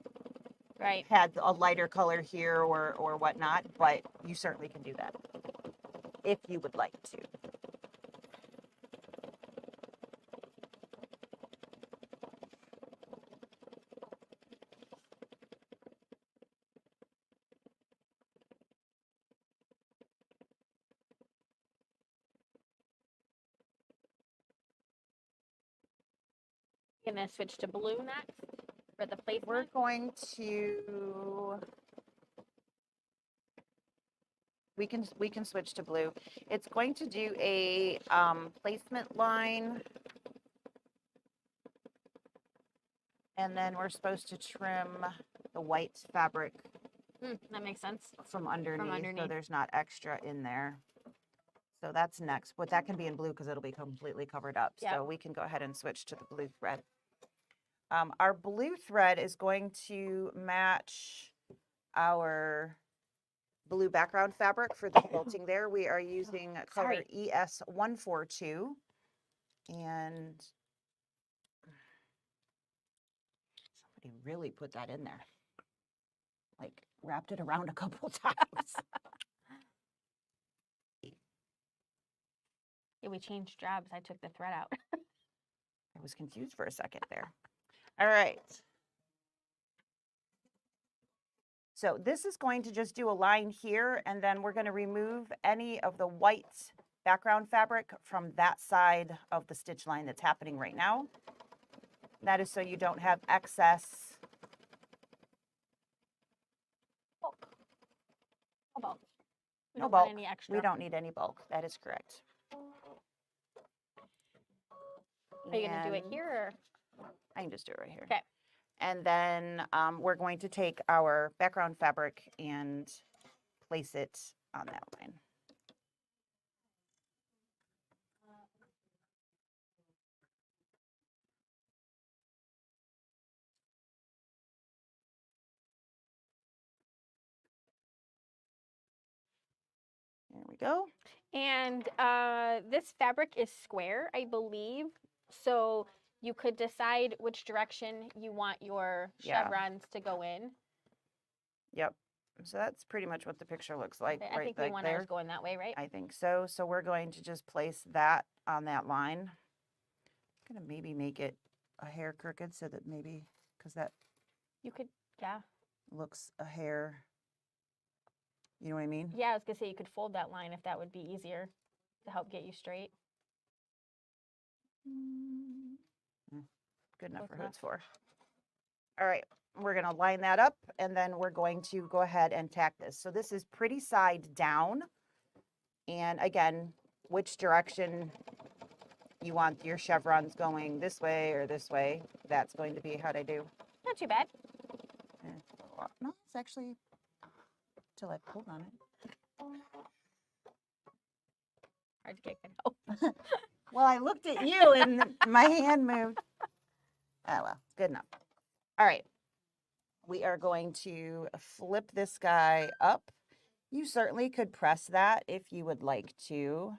Speaker 1: Right.
Speaker 2: had a lighter color here or whatnot, but you certainly can do that if you would like to.
Speaker 1: gonna switch to blue next for the placement?
Speaker 2: We're going to, we can switch to blue. It's going to do a placement line. And then we're supposed to trim the white fabric
Speaker 1: That makes sense.
Speaker 2: from underneath, so there's not extra in there. So that's next, but that can be in blue because it'll be completely covered up.
Speaker 1: Yep.
Speaker 2: So we can go ahead and switch to the blue thread. Our blue thread is going to match our blue background fabric for the quilting there. We are using color ES142. And somebody really put that in there. Like wrapped it around a couple times.
Speaker 1: Yeah, we changed jobs. I took the thread out.
Speaker 2: I was confused for a second there. All right. So this is going to just do a line here, and then we're going to remove any of the white background fabric from that side of the stitch line that's happening right now. That is so you don't have excess.
Speaker 1: Bulk. No bulk. We
Speaker 2: No
Speaker 1: don't want
Speaker 2: bulk.
Speaker 1: any extra.
Speaker 2: We don't need any bulk. That is correct.
Speaker 1: Are you going to do it here? Or?
Speaker 2: I can just do it right here.
Speaker 1: Okay.
Speaker 2: And then we're going to take our background fabric and place it on that line. There we go.
Speaker 1: And this fabric is square, I believe. So you could decide which direction you want your chevrons to go in.
Speaker 2: Yep. So that's pretty much what the picture looks like.
Speaker 1: I think we want ours going that way, right?
Speaker 2: I think so. So we're going to just place that on that line. I'm going to maybe make it a hair crooked so that maybe, because that
Speaker 1: you could, yeah,
Speaker 2: looks a hair, you know what I mean?
Speaker 1: Yeah, I was going to say you could fold that line if that would be easier to help get you straight.
Speaker 2: Good enough for who it's for. All right, we're going to line that up, and then we're going to go ahead and tack this. So this is pretty side down. And again, which direction you want your chevrons going, this way or this way, that's going to be how I do.
Speaker 1: Not too bad.
Speaker 2: No, it's actually, till I pulled on it.
Speaker 1: Hard to get good help.
Speaker 2: Well, I looked at you and my hand moved. Oh, well, good enough. All right. We are going to flip this guy up. You certainly could press that if you would like to.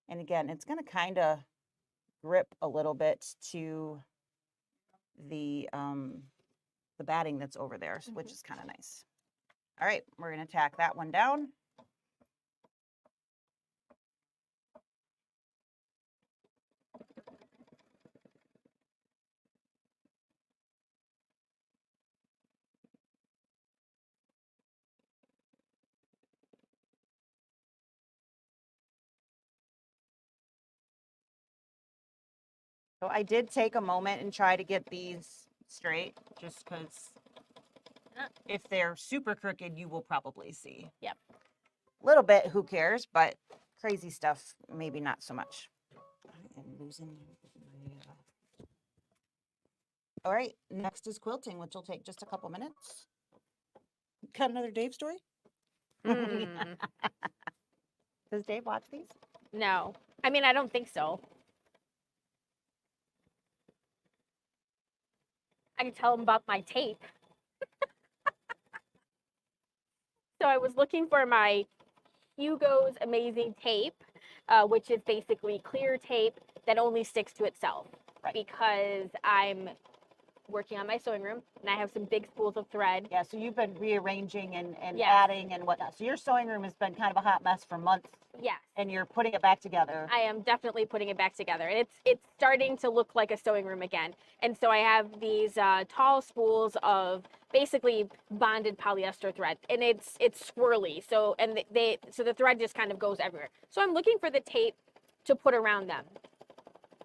Speaker 2: And again, it's going to kind of grip a little bit to the batting that's over there, which is kind of nice. All right, we're going to tack that one down. So I did take a moment and try to get these straight, just because if they're super crooked, you will probably see.
Speaker 1: Yep.
Speaker 2: A little bit, who cares, but crazy stuff, maybe not so much. I am losing my, All right, next is quilting, which will take just a couple minutes. Got another Dave story? Does Dave watch these?
Speaker 1: No. I mean, I don't think so. I can tell him about my tape. So I was looking for my Hugo's Amazing Tape, which is basically clear tape that only sticks to itself.
Speaker 2: Right.
Speaker 1: Because I'm working on my sewing room, and I have some big spools of thread.
Speaker 2: Yeah, so you've been rearranging and
Speaker 1: Yes.
Speaker 2: adding and whatnot. So your sewing room has been kind of a hot mess for months,
Speaker 1: Yes.
Speaker 2: and you're putting it back together.
Speaker 1: I am definitely putting it back together, and it's starting to look like a sewing room again. And so I have these tall spools of basically bonded polyester thread, and it's swirly. So and so the thread just kind of goes everywhere. So I'm looking for the tape to put around them.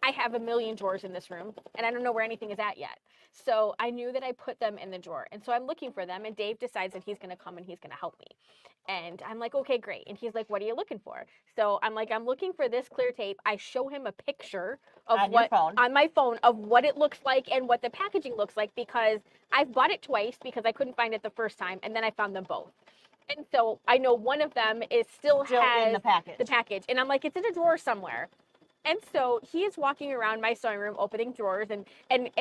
Speaker 1: I have a million drawers in this room, and I don't know where anything is at yet. So I knew that I put them in the drawer, and so I'm looking for them, and Dave decides that he's going to come and he's going to help me. And I'm like, okay, great. And he's like, what are you looking for? So I'm like, I'm looking for this clear tape. I show him a picture of
Speaker 2: On your phone.
Speaker 1: on my phone of what it looks like and what the packaging looks like, because I've bought it twice because I couldn't find it the first time, and then I found them both. And so I know one of them is still has
Speaker 2: in the package.
Speaker 1: The package. And I'm like, it's in a drawer somewhere. And so he is walking around my sewing room, opening drawers and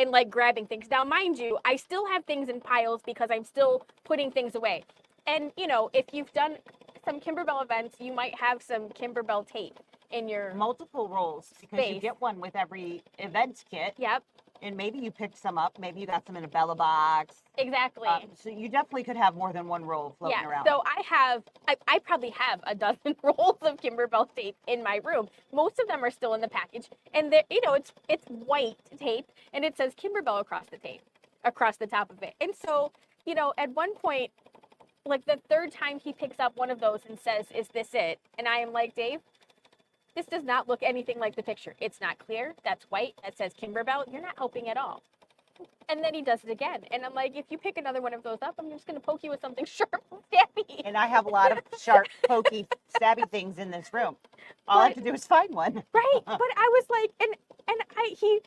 Speaker 1: like grabbing things. Now, mind you, I still have things in piles because I'm still putting things away. And, you know, if you've done some Kimberbell events, you might have some Kimberbell tape in your
Speaker 2: multiple rolls, because
Speaker 1: space.
Speaker 2: you get one with every event kit.
Speaker 1: Yep.
Speaker 2: And maybe you picked some up. Maybe you got some in a Bella box.
Speaker 1: Exactly.
Speaker 2: So you definitely could have more than one roll floating around.
Speaker 1: So I probably have a dozen rolls of Kimberbell tape in my room. Most of them are still in the package, and you know, it's white tape, and it says Kimberbell across the top of it. And so, you know, at one point, like the third time he picks up one of those and says, "Is this it?" And I am like, Dave, this does not look anything like the picture. It's not clear. That's white. That says Kimberbell. You're not helping at all. And then he does it again. And I'm like, if you pick another one of those up, I'm just going to poke you with something sharp and stabby.
Speaker 2: And I have a lot of sharp, pokey, stabby things in this room. All I have to do is find one.
Speaker 1: Right. But I was like, he,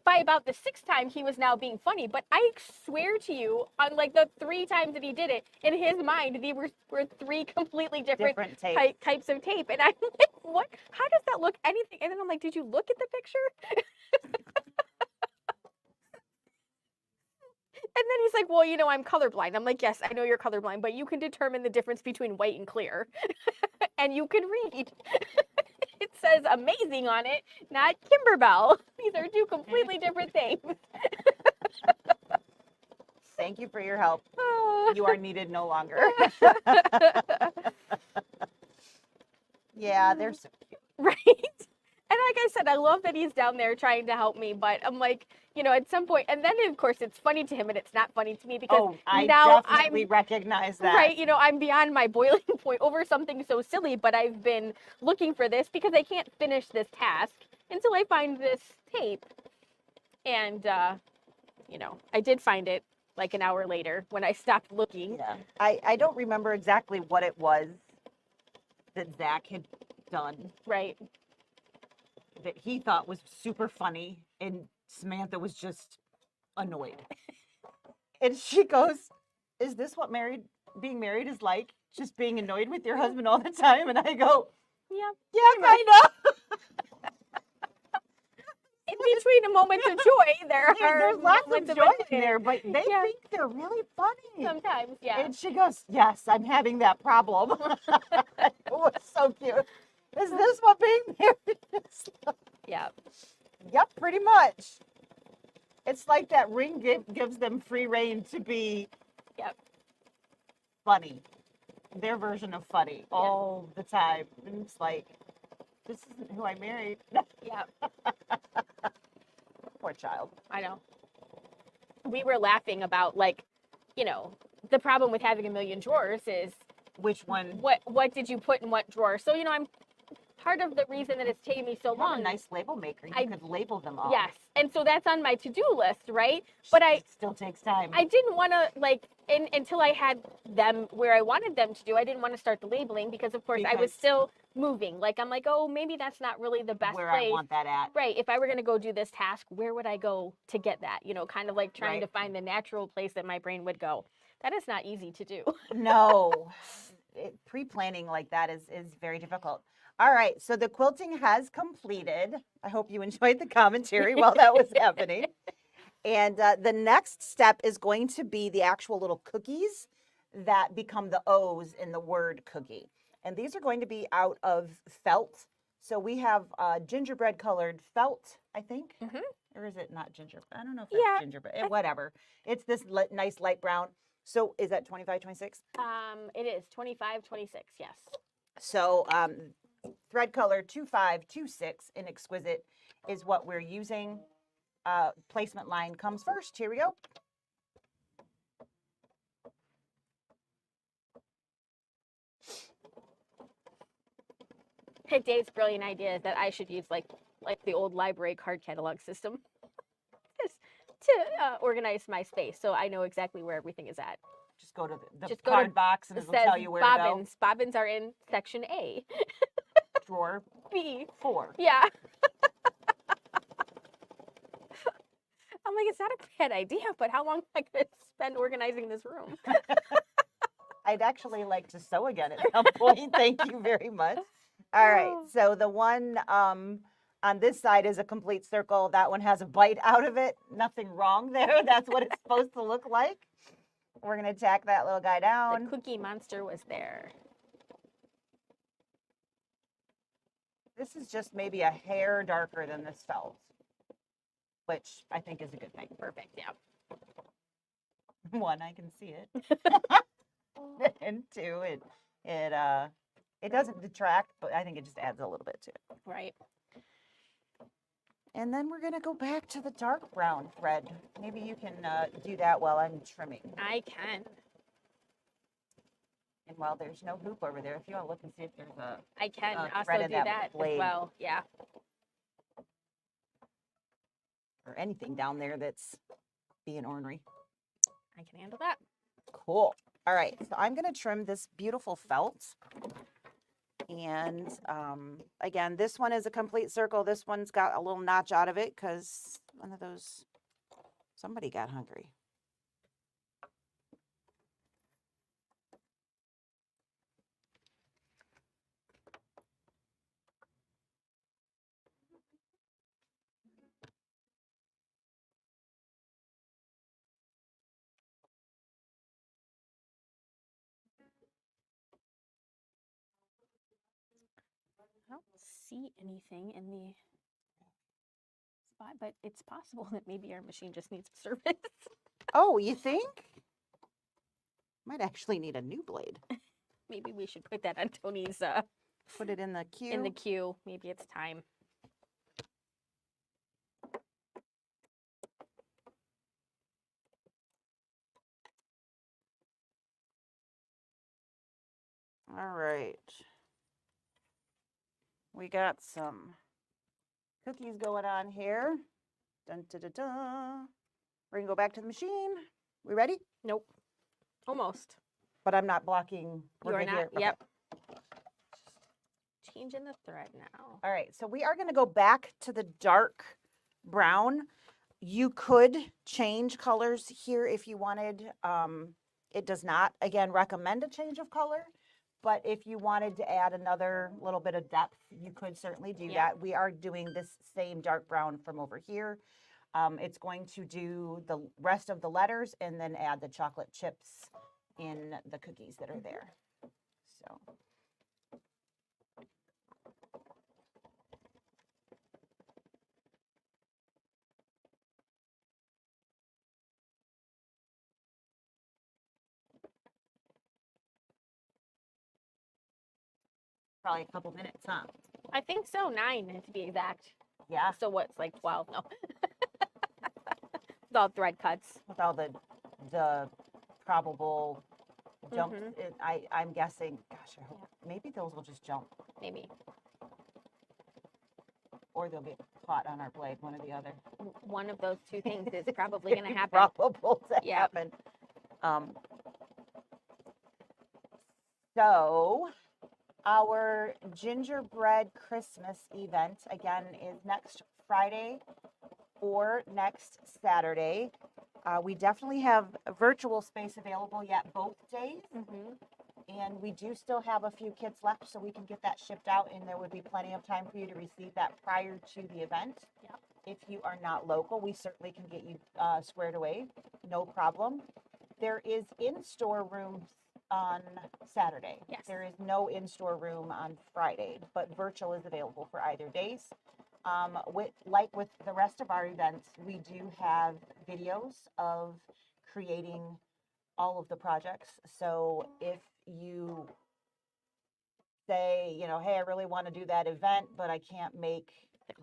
Speaker 1: by about the sixth time, he was now being funny. But I swear to you, on like the 3 times that he did it, in his mind, they were 3 completely different types of tape. And I'm like, what? How does that look anything? And then I'm like, did you look at the picture? And then he's like, well, you know, I'm colorblind. I'm like, yes, I know you're colorblind, but you can determine the difference between white and clear. And you can read. It says amazing on it, not Kimberbell. These are 2 completely different things.
Speaker 2: Thank you for your help. You are needed no longer. Yeah, they're so cute.
Speaker 1: Right? And like I said, I love that he's down there trying to help me, but I'm like, you know, at some point, and then of course it's funny to him and it's not funny to me because
Speaker 2: I
Speaker 1: now
Speaker 2: definitely recognize that.
Speaker 1: Right, you know, I'm beyond my boiling point over something so silly, but I've been looking for this because I can't finish this task until I find this tape. And, you know, I did find it like an hour later when I stopped looking.
Speaker 2: Yeah. I don't remember exactly what it was that Zach had done.
Speaker 1: Right.
Speaker 2: That he thought was super funny, and Samantha was just annoyed. And she goes, is this what being married is like? Just being annoyed with your husband all the time? And I go, yeah, kind of.
Speaker 1: In between moments of joy,
Speaker 2: there's lots of joy in there, but they think they're really funny.
Speaker 1: Sometimes, yeah.
Speaker 2: And she goes, yes, I'm having that problem. It was so cute. Is this what being married is like?
Speaker 1: Yeah.
Speaker 2: Yep, pretty much. It's like that ring gives them free reign to be funny. Their version of funny all the time. And it's like, this isn't who I married.
Speaker 1: Yeah.
Speaker 2: Poor child.
Speaker 1: I know. We were laughing about, like, you know, the problem with having a million drawers is
Speaker 2: which one?
Speaker 1: What did you put in what drawer? So, you know, I'm part of the reason that it's taken me so long.
Speaker 2: A nice label maker. You could label them all.
Speaker 1: Yes. And so that's on my to-do list, right? But
Speaker 2: it still takes time.
Speaker 1: I didn't want to, like, until I had them where I wanted them to do, I didn't want to start the labeling because, of course, I was still moving. Like, I'm like, oh, maybe that's not really the best
Speaker 2: where
Speaker 1: place.
Speaker 2: I want that at.
Speaker 1: Right. If I were going to go do this task, where would I go to get that? You know, kind of like trying to find the natural place that my brain would go. That is not easy to do.
Speaker 2: No. Pre-planning like that is very difficult. All right, so the quilting has completed. I hope you enjoyed the commentary while that was happening. And the next step is going to be the actual little cookies that become the O's in the word cookie. And these are going to be out of felt. So we have gingerbread colored felt, I think. Or is it not ginger? I don't know if
Speaker 1: Yeah,
Speaker 2: that's ginger, but whatever. It's this nice light brown. So is that 25, 26?
Speaker 1: It is 25, 26, yes.
Speaker 2: So thread color 2526 in Exquisite is what we're using. Placement line comes first. Here we go.
Speaker 1: Hey, Dave's brilliant idea is that I should use like the old library card catalog system to organize my space, so I know exactly where everything is at.
Speaker 2: Just go to the
Speaker 1: Just go
Speaker 2: card box and
Speaker 1: It
Speaker 2: it'll
Speaker 1: says
Speaker 2: tell you where
Speaker 1: bobbins.
Speaker 2: to go.
Speaker 1: Bobbins are in section A.
Speaker 2: Drawer
Speaker 1: B.
Speaker 2: 4.
Speaker 1: Yeah. I'm like, it's not a bad idea, but how long am I going to spend organizing this room?
Speaker 2: I'd actually like to sew again at some point. Thank you very much. All right. So the one on this side is a complete circle. That one has a bite out of it. Nothing wrong there. That's what it's supposed to look like. We're going to tack that little guy down.
Speaker 1: The Cookie Monster was there.
Speaker 2: This is just maybe a hair darker than this felt, which I think is a good thing.
Speaker 1: Perfect, yeah.
Speaker 2: One, I can see it. And two, it doesn't detract, but I think it just adds a little bit to it.
Speaker 1: Right.
Speaker 2: And then we're going to go back to the dark brown thread. Maybe you can do that while I'm trimming.
Speaker 1: I can.
Speaker 2: And while there's no hoop over there, if you want to look and see if there's a
Speaker 1: I can also
Speaker 2: thread in
Speaker 1: do
Speaker 2: that
Speaker 1: that
Speaker 2: blade.
Speaker 1: as well. Yeah.
Speaker 2: Or anything down there that's being ornery.
Speaker 1: I can handle that.
Speaker 2: Cool. All right, so I'm going to trim this beautiful felt. And again, this one is a complete circle. This one's got a little notch out of it because one of those, somebody got hungry.
Speaker 1: I don't see anything in the spot, but it's possible that maybe our machine just needs service.
Speaker 2: Oh, you think? Might actually need a new blade.
Speaker 1: Maybe we should put that on Tony's
Speaker 2: Put it in the queue.
Speaker 1: in the queue. Maybe it's time.
Speaker 2: All right. We got some cookies going on here. Dun, da, da, da. We're going to go back to the machine. We ready?
Speaker 1: Nope. Almost.
Speaker 2: But I'm not blocking.
Speaker 1: You're
Speaker 2: good
Speaker 1: not.
Speaker 2: here.
Speaker 1: Yep. Changing the thread now.
Speaker 2: All right. So we are going to go back to the dark brown. You could change colors here if you wanted. It does not, again, recommend a change of color. But if you wanted to add another little bit of depth, you could certainly do that. We are doing this same dark brown from over here. It's going to do the rest of the letters and then add the chocolate chips in the cookies that are there. So. Probably a couple minutes, huh?
Speaker 1: I think so. 9 to be exact.
Speaker 2: Yeah.
Speaker 1: So what's like 12? No. With all thread cuts.
Speaker 2: With all the probable jumps, I'm guessing. Gosh, I hope maybe those will just jump.
Speaker 1: Maybe.
Speaker 2: Or they'll get caught on our blade, one or the other.
Speaker 1: One of those two things is probably going to happen.
Speaker 2: Probable to happen. So our gingerbread Christmas event, again, is next Friday or next Saturday. We definitely have a virtual space available yet both days. And we do still have a few kits left, so we can get that shipped out, and there would be plenty of time for you to receive that prior to the event. If you are not local, we certainly can get you squared away, no problem. There is in-store room on Saturday.
Speaker 1: Yes.
Speaker 2: There is no in-store room on Friday, but virtual is available for either days. With the rest of our events, we do have videos of creating all of the projects. So if you say, hey, I really want to do that event, but I can't make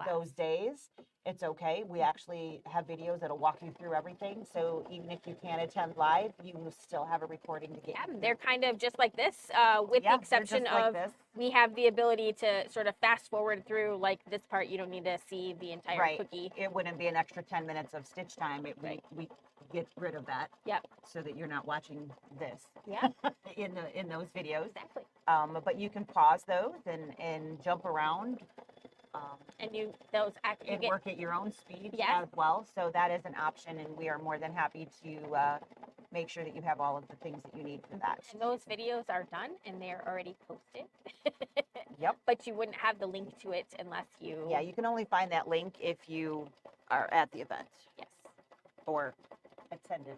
Speaker 2: those days, it's okay. We actually have videos that'll walk you through everything. So even if you can't attend live, you will still have a recording to get.
Speaker 1: Yeah, they're kind of just like this, with the exception of we have the ability to sort of fast forward through, like this part, you don't need to see the entire cookie.
Speaker 2: It wouldn't be an extra 10 minutes of stitch time. We get rid of that.
Speaker 1: Yep.
Speaker 2: So that you're not watching this.
Speaker 1: Yeah.
Speaker 2: in those videos.
Speaker 1: Exactly.
Speaker 2: But you can pause those and jump around.
Speaker 1: And
Speaker 2: work at your own speed as well. So that is an option, and we are more than happy to make sure that you have all of the things that you need for that.
Speaker 1: And those videos are done, and they're already posted.
Speaker 2: Yep.
Speaker 1: But you wouldn't have the link to it unless you...
Speaker 2: Yeah, you can only find that link if you are at the event.
Speaker 1: Yes.
Speaker 2: Or attending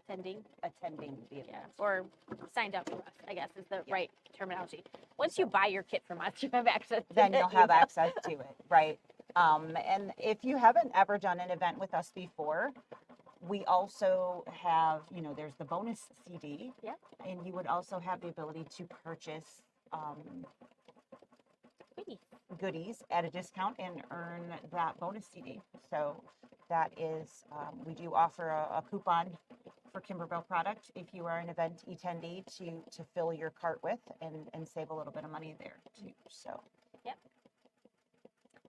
Speaker 2: the event.
Speaker 1: Yeah. Or signed up with us, I guess is the right terminology. Once you buy your kit from us, you have access to it.
Speaker 2: Then you'll have access to it, right? And if you haven't ever done an event with us before, we also have, there's the bonus CD.
Speaker 1: Yep.
Speaker 2: And you would also have the ability to purchase goodies at a discount and earn that bonus CD. So that is, we do offer a coupon for Kimberbell product if you are an event attendee to fill your cart with and save a little bit of money there too. So.
Speaker 1: Yep.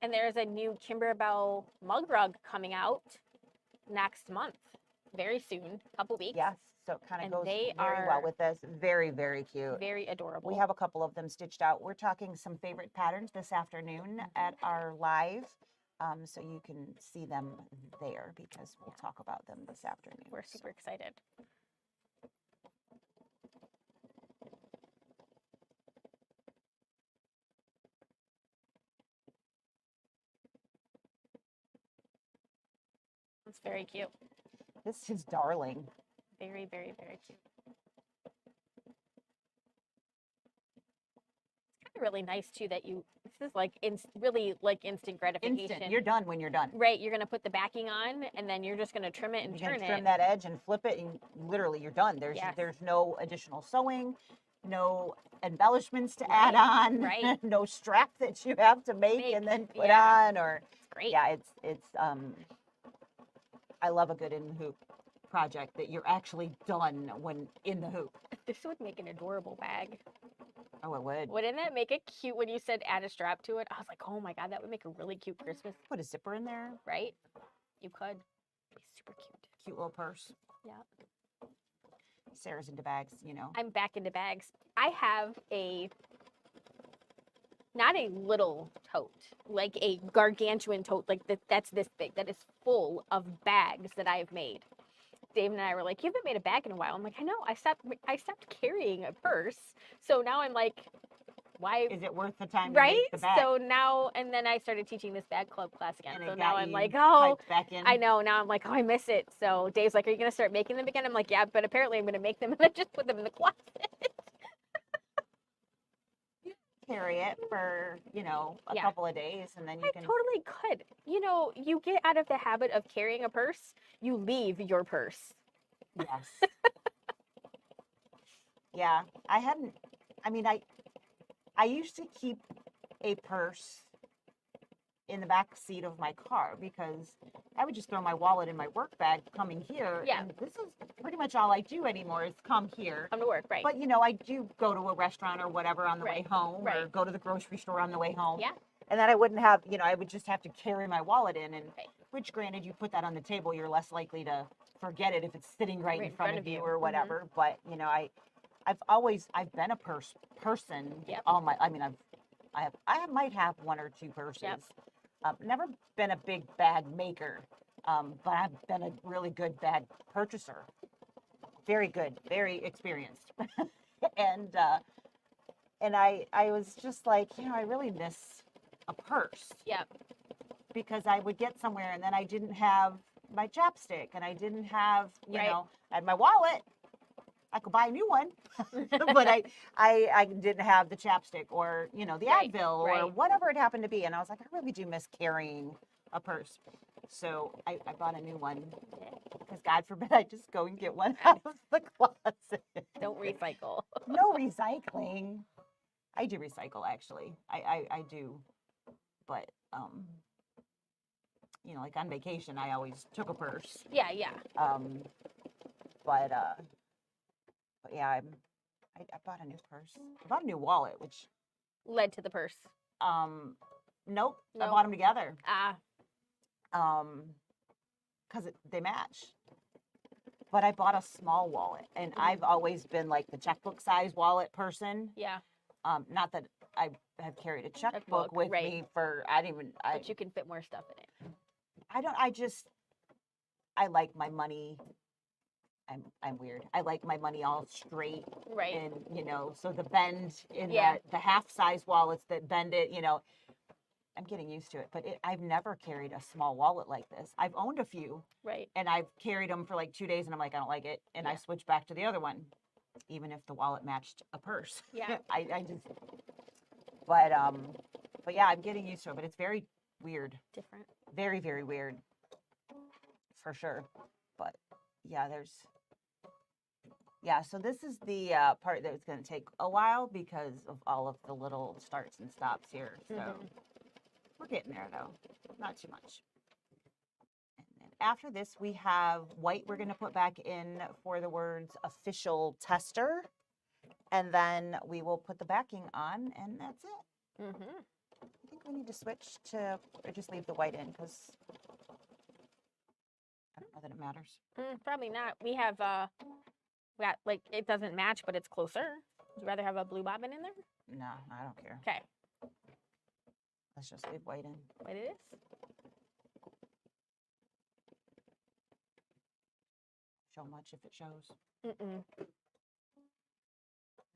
Speaker 1: And there's a new Kimberbell mug rug coming out next month, very soon, a couple weeks.
Speaker 2: Yes. So it kind of goes very well with this. Very, very cute.
Speaker 1: Very adorable.
Speaker 2: We have a couple of them stitched out. We're talking some favorite patterns this afternoon at our live. So you can see them there because we'll talk about them this afternoon.
Speaker 1: We're super excited. It's very cute.
Speaker 2: This is darling.
Speaker 1: Very, very, very cute. It's kind of really nice too that this is like really like instant gratification.
Speaker 2: Instant. You're done when you're done.
Speaker 1: Right. You're gonna put the backing on, and then you're just gonna trim it and turn it.
Speaker 2: Trim that edge and flip it, and literally you're done. There's no additional sewing, no embellishments to add on,
Speaker 1: right?
Speaker 2: No strap that you have to make and then put on, or
Speaker 1: it's great.
Speaker 2: Yeah, it's I love a good in the hoop project that you're actually done when in the hoop.
Speaker 1: This would make an adorable bag.
Speaker 2: Oh, it would.
Speaker 1: Wouldn't it make it cute when you said add a strap to it? I was like, oh my God, that would make a really cute Christmas.
Speaker 2: Put a zipper in there.
Speaker 1: Right? You could. Be super cute.
Speaker 2: Cute little purse.
Speaker 1: Yeah.
Speaker 2: Sarah's into bags,
Speaker 1: I'm back into bags. I have not a little tote, like a gargantuan tote, like that's this big, that is full of bags that I have made. Dave and I were like, you haven't made a bag in a while. I'm like, I know, I stopped carrying a purse. So now I'm like, why?
Speaker 2: Is it worth the time
Speaker 1: right?
Speaker 2: To make the bag?
Speaker 1: So now, and then I started teaching this bag club class again.
Speaker 2: And
Speaker 1: so now I'm like, oh,
Speaker 2: back in.
Speaker 1: I know. Now I'm like, oh, I miss it. So Dave's like, are you going to start making them again? I'm like, yeah, but apparently I'm going to make them and then just put them in the closet.
Speaker 2: Carry it for, a couple of days, and then you can.
Speaker 1: I totally could. You get out of the habit of carrying a purse, you leave your purse.
Speaker 2: Yes. Yeah, I used to keep a purse in the back seat of my car because I would just throw my wallet in my work bag coming here.
Speaker 1: Yeah.
Speaker 2: And this is pretty much all I do anymore is come here.
Speaker 1: Come to work, right.
Speaker 2: But, I do go to a restaurant or whatever on the way home or go to the grocery store on the way home.
Speaker 1: Yeah.
Speaker 2: And then I wouldn't have, I would just have to carry my wallet in. And which, granted, you put that on the table, you're less likely to forget it if it's sitting right in front of you or whatever. But, I've been a person all my, I might have one or two purses.
Speaker 1: Yep.
Speaker 2: Never been a big bag maker, but I've been a really good bag purchaser. Very good, very experienced. and I was just like, I really miss a purse.
Speaker 1: Yeah.
Speaker 2: Because I would get somewhere and then I didn't have my chapstick and I didn't have, I had my wallet, I could buy a new one, but I didn't have the chapstick or, you know, the
Speaker 1: Right,
Speaker 2: Advil or
Speaker 1: right.
Speaker 2: whatever it happened to be. And I was like, I really do miss carrying a purse. So I bought a new one because God forbid I just go and get one out of the closet.
Speaker 1: Don't recycle.
Speaker 2: No recycling. I do recycle, actually. I do. But, you know, like on vacation, I always took a purse.
Speaker 1: Yeah, yeah.
Speaker 2: But yeah, I bought a new purse. I bought a new wallet, which,
Speaker 1: Led to the purse.
Speaker 2: nope, I
Speaker 1: No.
Speaker 2: bought them together.
Speaker 1: Ah,
Speaker 2: Because they match. But I bought a small wallet, and I've always been like the checkbook size wallet person.
Speaker 1: yeah.
Speaker 2: Not that I have carried a checkbook
Speaker 1: Checkbook,
Speaker 2: with
Speaker 1: right.
Speaker 2: me for, I didn't even,
Speaker 1: But you can fit more stuff in it.
Speaker 2: I like my money. I'm weird. I like my money all straight.
Speaker 1: Right.
Speaker 2: And, you know, so the bend in
Speaker 1: Yeah.
Speaker 2: the half size wallets that bend it, you know, I'm getting used to it. But I've never carried a small wallet like this. I've owned a few.
Speaker 1: Right.
Speaker 2: And I've carried them for like 2 days and I'm like, I don't like it. And I
Speaker 1: Yeah.
Speaker 2: switch back to the other one, even if the wallet matched a purse.
Speaker 1: Yeah.
Speaker 2: I just, but yeah, I'm getting used to it. But it's very weird.
Speaker 1: Different.
Speaker 2: Very, very weird. For sure. But yeah, so this is the part that it's going to take a while because of all of the little starts and stops here. So we're getting there though. Not too much. And then after this, we have white we're going to put back in for the words official tester. And then we will put the backing on and that's it. I think we need to switch to, or just leave the white in because I don't know that it matters.
Speaker 1: Probably not. We have we got like it doesn't match, but it's closer. Would you rather have a blue bobbin in there?
Speaker 2: No, I don't care.
Speaker 1: Okay.
Speaker 2: Let's just leave white in.
Speaker 1: What it is?
Speaker 2: Show much if it shows.
Speaker 1: Mm-mm.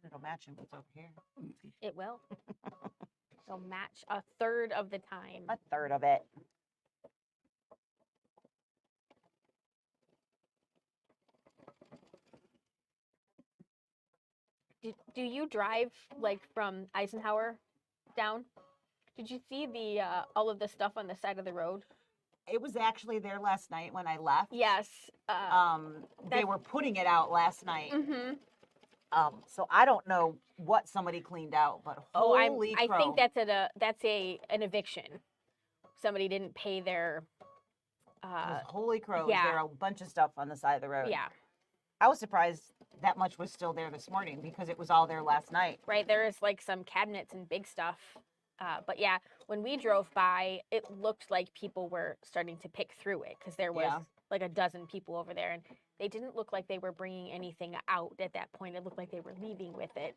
Speaker 2: It'll match in what's over here.
Speaker 1: It will. It'll match a third of the time.
Speaker 2: A third of it.
Speaker 1: Do you drive like from Eisenhower down? Did you see the all of the stuff on the side of the road?
Speaker 2: It was actually there last night when I left.
Speaker 1: Yes.
Speaker 2: They were putting it out last night.
Speaker 1: Mm-hmm.
Speaker 2: So I don't know what somebody cleaned out, but holy crow.
Speaker 1: I think that's an eviction. Somebody didn't pay their.
Speaker 2: 'Cause holy crow!
Speaker 1: yeah.
Speaker 2: There are a bunch of stuff on the side of the road.
Speaker 1: Yeah.
Speaker 2: I was surprised that much was still there this morning because it was all there last night.
Speaker 1: Right. There is like some cabinets and big stuff. But yeah, when we drove by, it looked like people were starting to pick through it because there was like a dozen people over there, and they didn't look like they were bringing anything out at that point. It looked like they were leaving with it.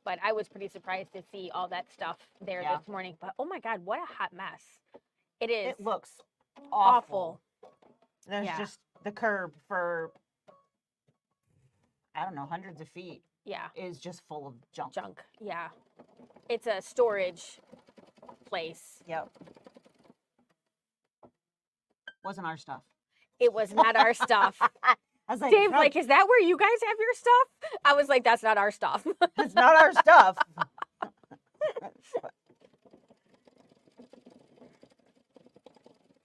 Speaker 1: But I was pretty surprised to see all that stuff there this morning. But oh my God, what a hot mess. It is.
Speaker 2: It looks awful. There's just the curb for, I don't know, hundreds of feet.
Speaker 1: Yeah.
Speaker 2: Is just full of junk.
Speaker 1: Junk. Yeah. It's a storage place.
Speaker 2: Yep. Wasn't our stuff.
Speaker 1: It was not our stuff.
Speaker 2: I was like,
Speaker 1: Dave's like, is that where you guys have your stuff? I was like, that's not our stuff.
Speaker 2: It's not our stuff.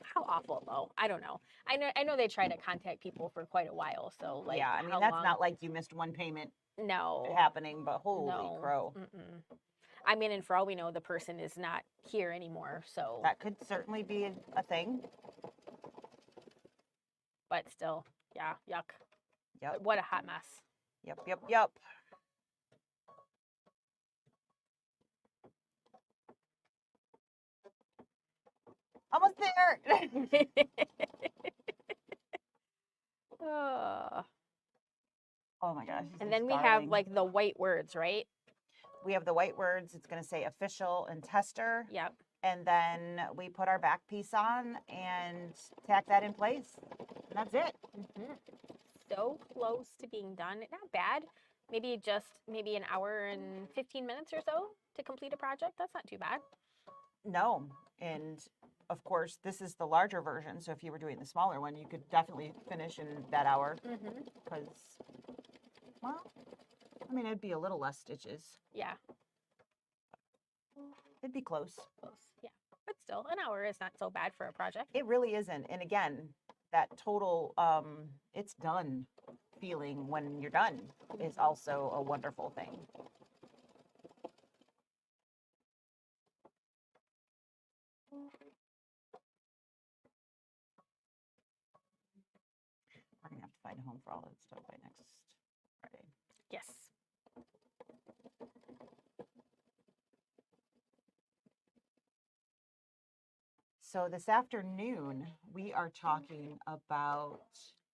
Speaker 1: How awful though. I don't know. I know they try to contact people for quite a while. So like,
Speaker 2: yeah, I mean,
Speaker 1: how
Speaker 2: that's
Speaker 1: long?
Speaker 2: not like you missed one payment
Speaker 1: No.
Speaker 2: happening, but holy
Speaker 1: No.
Speaker 2: crow.
Speaker 1: Mm-mm. I mean, and for all we know, the person is not here anymore. So,
Speaker 2: That could certainly be a thing.
Speaker 1: but still, yeah, yuck.
Speaker 2: Yep.
Speaker 1: What a hot mess.
Speaker 2: Yep. Almost there. Oh my gosh.
Speaker 1: And then we have like the white words, right?
Speaker 2: We have the white words. It's going to say official and tester.
Speaker 1: Yep.
Speaker 2: And then we put our back piece on and tack that in place. And that's it.
Speaker 1: So close to being done. Not bad. Maybe an hour and 15 minutes or so to complete a project. That's not too bad.
Speaker 2: No. And of course, this is the larger version. So if you were doing the smaller one, you could definitely finish in that hour. Because Well, I mean, it'd be a little less stitches.
Speaker 1: Yeah.
Speaker 2: It'd be close.
Speaker 1: Close. Yeah. But still, an hour is not so bad for a project.
Speaker 2: It really isn't. And again, that total, it's done feeling when you're done is also a wonderful thing. We're gonna have to find a home for all that stuff by next Friday.
Speaker 1: Yes.
Speaker 2: So this afternoon, we are talking about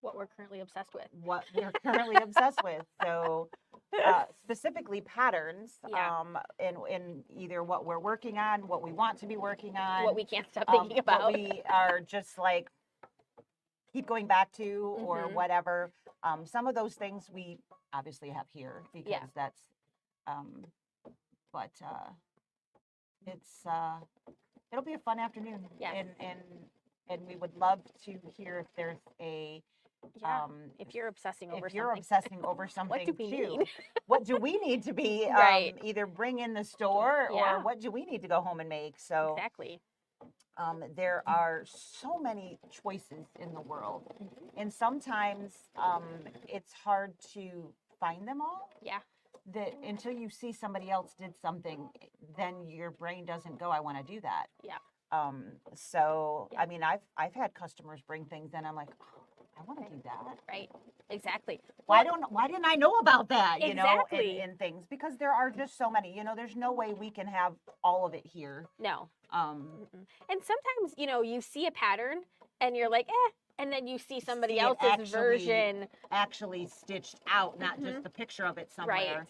Speaker 1: What we're currently obsessed with.
Speaker 2: what we're currently obsessed with. So specifically patterns,
Speaker 1: Yeah.
Speaker 2: in either what we're working on, what we want to be working on,
Speaker 1: What we can't stop thinking about.
Speaker 2: what we are just like keep going back to or whatever. Some of those things we obviously have here because that's, but it's it'll be a fun afternoon.
Speaker 1: Yes.
Speaker 2: And we would love to hear if there's a
Speaker 1: if you're obsessing over
Speaker 2: if you're
Speaker 1: something.
Speaker 2: obsessing over something
Speaker 1: What do we
Speaker 2: too.
Speaker 1: need?
Speaker 2: What do we need to be
Speaker 1: Right.
Speaker 2: either bring in the store
Speaker 1: Yeah.
Speaker 2: or what do we need to go home and make? So
Speaker 1: Exactly.
Speaker 2: there are so many choices in the world, and sometimes it's hard to find them all.
Speaker 1: Yeah.
Speaker 2: That until you see somebody else did something, then your brain doesn't go, I want to do that.
Speaker 1: Yeah.
Speaker 2: So
Speaker 1: Yeah.
Speaker 2: I mean, I've had customers bring things in. I'm like, oh, I want to do that.
Speaker 1: Right. Exactly.
Speaker 2: Why didn't I know about that? You
Speaker 1: Exactly.
Speaker 2: know, and things, because there are just so many. You know, there's no way we can have all of it here.
Speaker 1: No.
Speaker 2: Mm-mm.
Speaker 1: And sometimes, you see a pattern and you're like, and then you see somebody
Speaker 2: See it
Speaker 1: else's version.
Speaker 2: actually stitched out, not just the picture of it somewhere.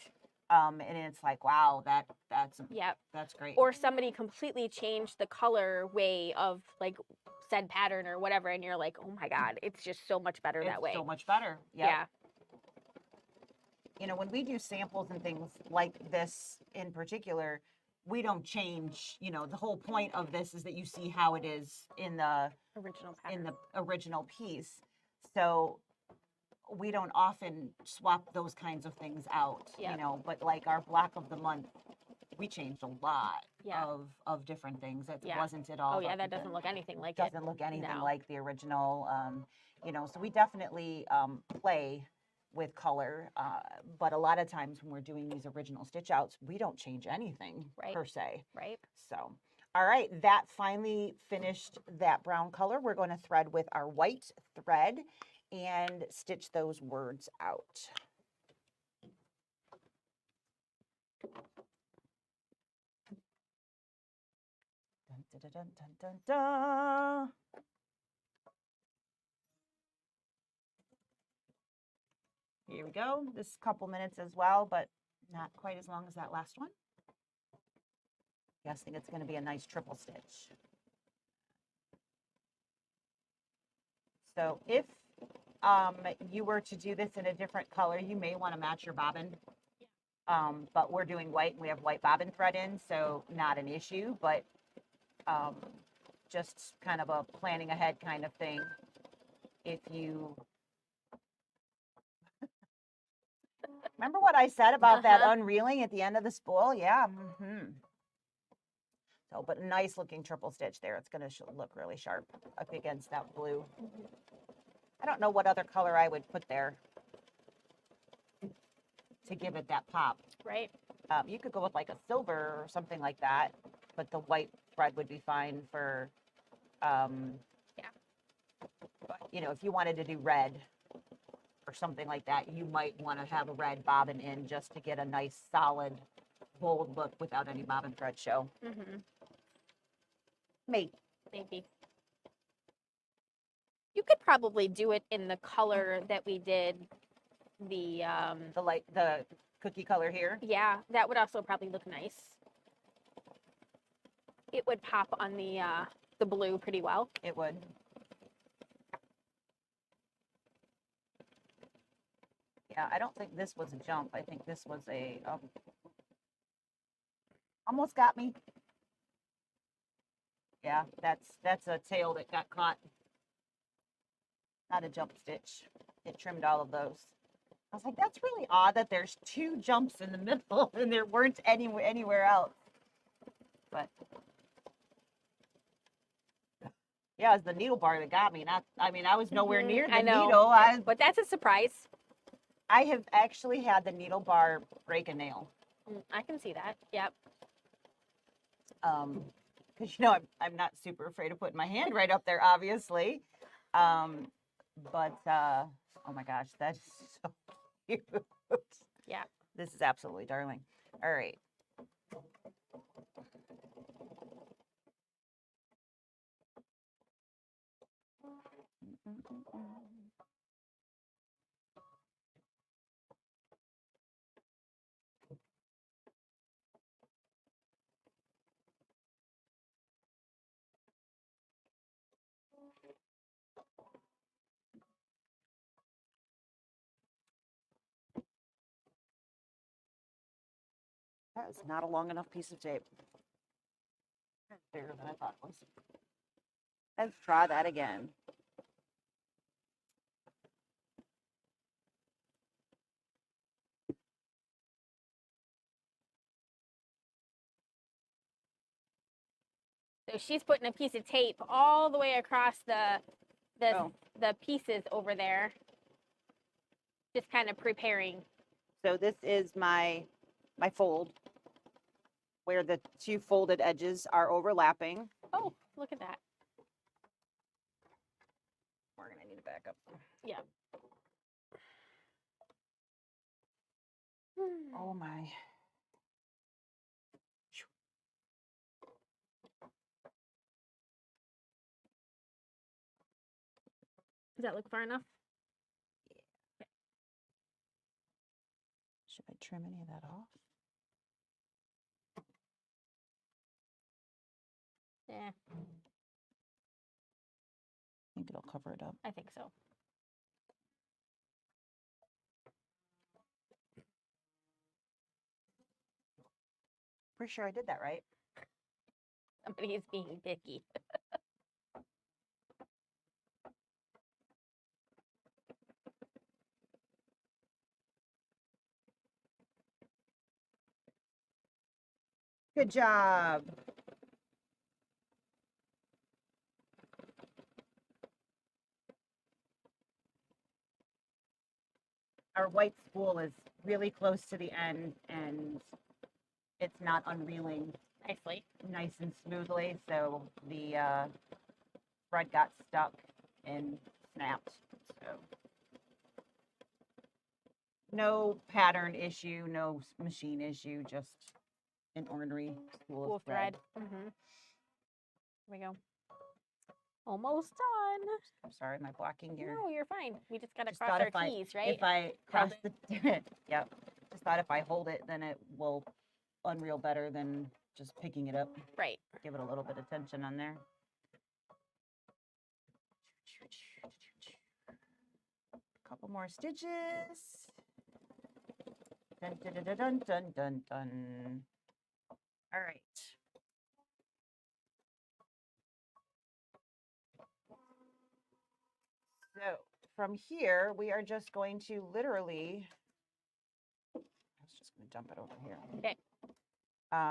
Speaker 1: Right.
Speaker 2: And it's like, wow, that's
Speaker 1: Yep.
Speaker 2: that's great.
Speaker 1: Or somebody completely changed the color way of like said pattern or whatever, and you're like, oh my God, it's just so much better that way.
Speaker 2: So much better. Yep.
Speaker 1: Yeah.
Speaker 2: You know, when we do samples and things like this in particular, we don't change, the whole point of this is that you see how it is in the
Speaker 1: Original pattern.
Speaker 2: original piece. So we don't often swap those kinds of things out, but like our block of the month, we changed a lot of different things. That wasn't at all.
Speaker 1: Oh yeah, that doesn't look anything like it.
Speaker 2: Doesn't look anything like the original. So we definitely play with color, but a lot of times when we're doing these original stitch outs, we don't change anything per se.
Speaker 1: Right.
Speaker 2: So, all right, that finally finished that brown color. We're going to thread with our white thread and stitch those words out. Dun, dun, dun, dun, dun, dun. Here we go. This couple minutes as well, but not quite as long as that last one. Guessing it's going to be a nice triple stitch. So if you were to do this in a different color, you may want to match your bobbin. But we're doing white and we have white bobbin thread in, so not an issue, but just kind of a planning ahead kind of thing. If you remember what I said about that unreeling at the end of the spool? Yeah. So, but nice looking triple stitch there. It's going to look really sharp up against that blue. I don't know what other color I would put there to give it that pop.
Speaker 1: Right.
Speaker 2: You could go with like a silver or something like that, but the white thread would be fine for, if you wanted to do red or something like that, you might want to have a red bobbin in just to get a nice solid bold look without any bobbin thread show. Maybe.
Speaker 1: You could probably do it in the color that we did the
Speaker 2: cookie color here.
Speaker 1: Yeah, that would also probably look nice. It would pop on the blue pretty well.
Speaker 2: It would. Yeah, I don't think this was a jump. I think this was a almost got me. Yeah, that's a tail that got caught. Not a jump stitch. It trimmed all of those. I was like, that's really odd that there's 2 jumps in the middle and there weren't anywhere else. But yeah, it was the needle bar that got me. I mean, I was nowhere near the
Speaker 1: I know.
Speaker 2: needle.
Speaker 1: But that's a surprise.
Speaker 2: I have actually had the needle bar break a nail.
Speaker 1: I can see that. Yep.
Speaker 2: Because you know I'm not super afraid of putting my hand right up there, obviously. But oh my gosh, that's so cute.
Speaker 1: Yeah.
Speaker 2: This is absolutely darling. All right. That is not a long enough piece of tape. That's bigger than I thought it was. Let's try that again.
Speaker 1: So she's putting a piece of tape all the way across the pieces over there. Just kind of preparing.
Speaker 2: So this is my fold where the 2 folded edges are overlapping.
Speaker 1: Oh, look at that.
Speaker 2: We're gonna need to back up.
Speaker 1: Yeah.
Speaker 2: Oh my.
Speaker 1: Does that look far enough?
Speaker 2: Yeah. Should I trim any of that off?
Speaker 1: Yeah,
Speaker 2: I think it'll cover it up.
Speaker 1: I think so.
Speaker 2: Pretty sure I did that right.
Speaker 1: Somebody is being picky.
Speaker 2: Good job. Our white spool is really close to the end and it's not unreeling
Speaker 1: Nicely.
Speaker 2: nice and smoothly, so the thread got stuck and snapped. So no pattern issue, no machine issue, just an ornery spool of thread.
Speaker 1: Mm-hmm. Here we go. Almost done.
Speaker 2: I'm sorry, am I blocking your?
Speaker 1: No, you're fine. We just gotta
Speaker 2: Just
Speaker 1: cross
Speaker 2: thought
Speaker 1: our
Speaker 2: if I-
Speaker 1: T's, right?
Speaker 2: If I cross the, yep. Just thought if I hold it, then it will unreel better than just picking it up.
Speaker 1: Right.
Speaker 2: Give it a little bit of tension on there. Couple more stitches. Dun, dun, dun, dun, dun, dun, dun, dun. All right. So from here, we are just going to literally, I was just going to dump it over here.
Speaker 1: Okay.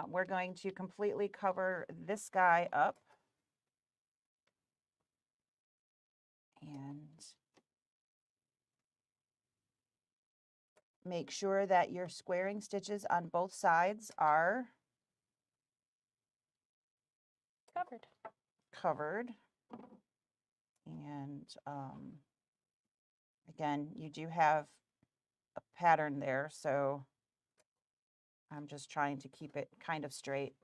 Speaker 2: We're going to completely cover this guy up. And make sure that your squaring stitches on both sides are covered. And again, you do have a pattern there, so I'm just trying to keep it kind of straight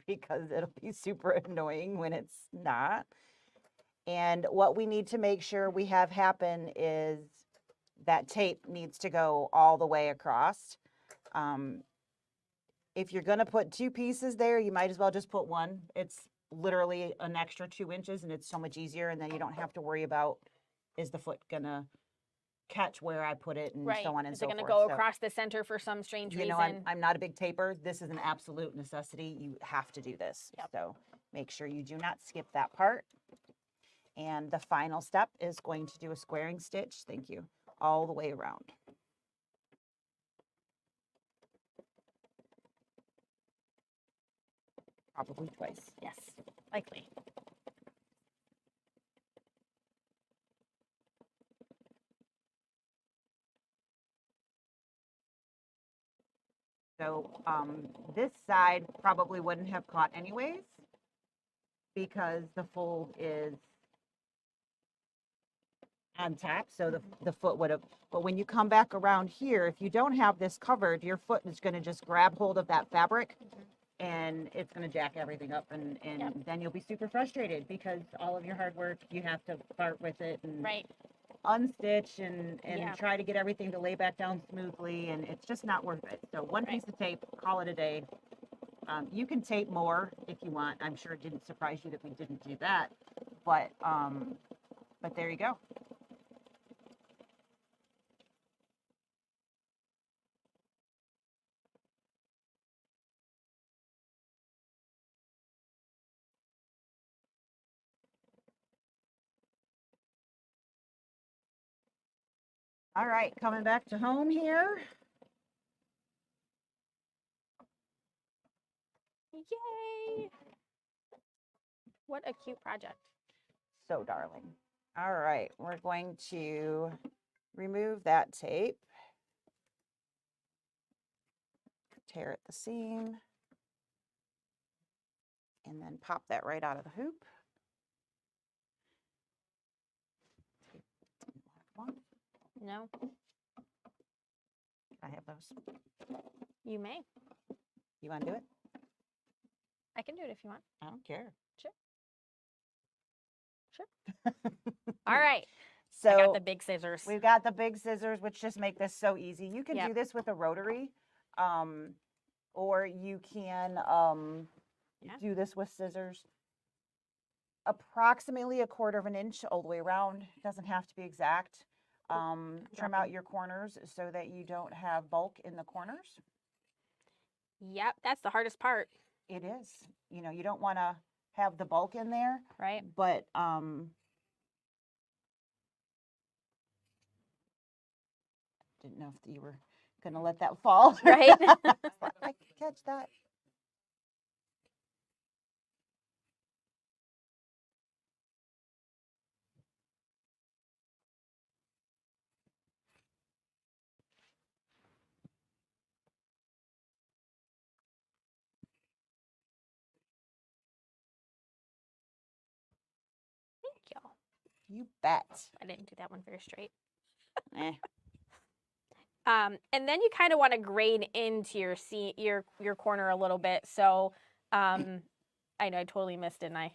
Speaker 2: because it'll be super annoying when it's not. And what we need to make sure we have happen is that tape needs to go all the way across. If you're going to put 2 pieces there, you might as well just put 1. It's literally an extra 2 inches and it's so much easier, and then you don't have to worry about, is the foot going to catch where I put it and so on and so forth.
Speaker 1: Is it going to go across the center for some strange reason?
Speaker 2: You know, I'm not a big taper. This is an absolute necessity. You have to do this.
Speaker 1: Yep.
Speaker 2: So make sure you do not skip that part. And the final step is going to do a squaring stitch. Thank you. all the way around. Probably twice.
Speaker 1: Yes, likely.
Speaker 2: So this side probably wouldn't have caught anyways because the fold is on top, so the foot would have, but when you come back around here, if you don't have this covered, your foot is going to just grab hold of that fabric and it's going to jack everything up, and then you'll be super frustrated because all of your hard work, you have to part with it and unstitch and try to get everything to lay back down smoothly, and it's just not worth it. So one piece of tape, call it a day. You can tape more if you want. I'm sure it didn't surprise you that we didn't do that, but there you go. All right, coming back to home here.
Speaker 1: Yay! What a cute project.
Speaker 2: So darling. All right, we're going to remove that tape. Tear at the seam. And then pop that right out of the hoop.
Speaker 1: No.
Speaker 2: I have those.
Speaker 1: You may.
Speaker 2: You want to do it?
Speaker 1: I can do it if you want.
Speaker 2: I don't care.
Speaker 1: Sure. All right.
Speaker 2: So
Speaker 1: I got the big scissors.
Speaker 2: We've got the big scissors, which just make this so easy. You can do this with a rotary, or you can do this with scissors. Approximately 1/4 of an inch all the way around. It doesn't have to be exact. Trim out your corners so that you don't have bulk in the corners.
Speaker 1: Yep, that's the hardest part.
Speaker 2: It is. You know, you don't want to have the bulk in there.
Speaker 1: Right.
Speaker 2: But didn't know if you were going to let that fall.
Speaker 1: Right.
Speaker 2: I could catch that.
Speaker 1: Thank y'all.
Speaker 2: You bet.
Speaker 1: I didn't do that one very straight.
Speaker 2: Eh.
Speaker 1: And then you kind of want to grade into your corner a little bit. So I know I totally missed, didn't I?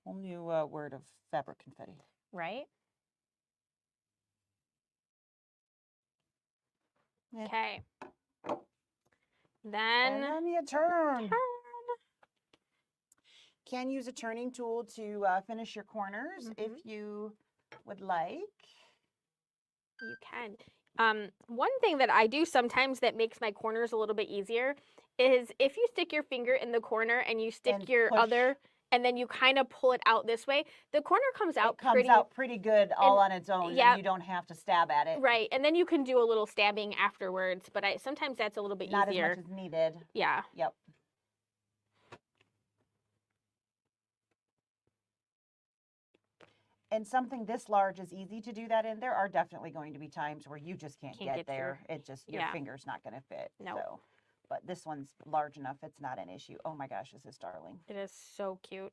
Speaker 2: Whole new word of fabric confetti.
Speaker 1: Right?
Speaker 2: Yeah.
Speaker 1: Okay.
Speaker 2: And
Speaker 1: Then
Speaker 2: then you turn. Can use a turning tool to finish your corners if you would like.
Speaker 1: You can. One thing that I do sometimes that makes my corners a little bit easier is if you stick your finger in the corner and you stick
Speaker 2: And
Speaker 1: your
Speaker 2: push.
Speaker 1: other, and then you kind of pull it out this way, the corner comes out
Speaker 2: pretty good all on its own.
Speaker 1: Yeah.
Speaker 2: And you don't have to stab at it.
Speaker 1: Right, and then you can do a little stabbing afterwards, but sometimes that's a little bit
Speaker 2: Not
Speaker 1: easier.
Speaker 2: as much as needed.
Speaker 1: Yeah.
Speaker 2: Yep. And something this large is easy to do that in. There are definitely going to be times where you just can't get there.
Speaker 1: through.
Speaker 2: It just, your finger's not going to fit.
Speaker 1: No.
Speaker 2: So, but this one's large enough. It's not an issue. Oh my gosh, this is darling.
Speaker 1: It is so cute.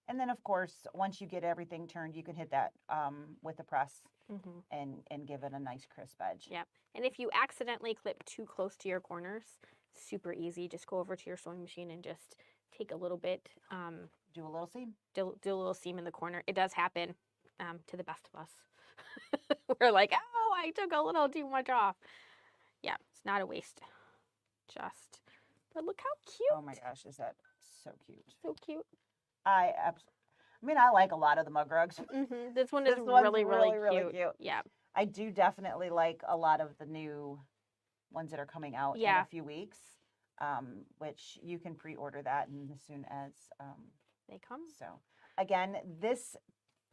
Speaker 2: And then of course, once you get everything turned, you can hit that with the press and give it a nice crisp edge.
Speaker 1: Yep. And if you accidentally clip too close to your corners, super easy. Just go over to your sewing machine and just take a little bit.
Speaker 2: Do a little seam.
Speaker 1: Do a little seam in the corner. It does happen to the best of us. We're like, oh, I took a little too much off. Yeah, it's not a waste. But look how cute.
Speaker 2: Oh my gosh, is that so cute?
Speaker 1: So cute.
Speaker 2: I mean, I like a lot of the mug rugs.
Speaker 1: This one is really, really cute. Yeah.
Speaker 2: I do definitely like a lot of the new ones that are coming out in
Speaker 1: Yeah.
Speaker 2: a few weeks, which you can pre-order that and as soon as
Speaker 1: They come.
Speaker 2: so. Again, this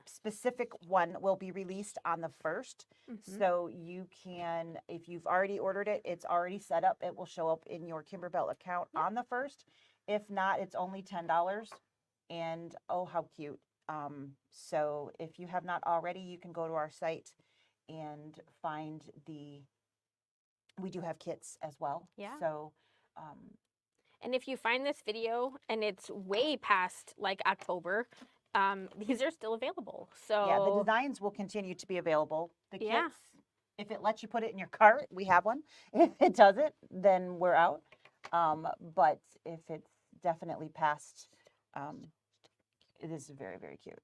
Speaker 2: specific one will be released on the 1st.
Speaker 1: Mhm.
Speaker 2: So you can, if you've already ordered it, it's already set up. It will show up in your Kimberbell account on the 1st. If not, it's only $10. And oh, how cute. So if you have not already, you can go to our site and find we do have kits as well.
Speaker 1: Yeah.
Speaker 2: So,
Speaker 1: And if you find this video and it's way past like October, these are still available. So
Speaker 2: yeah, the designs will continue to be available. The kits,
Speaker 1: Yeah.
Speaker 2: if it lets you put it in your cart, we have one. If it doesn't, then we're out. But if it's definitely past, it is very, very cute. Do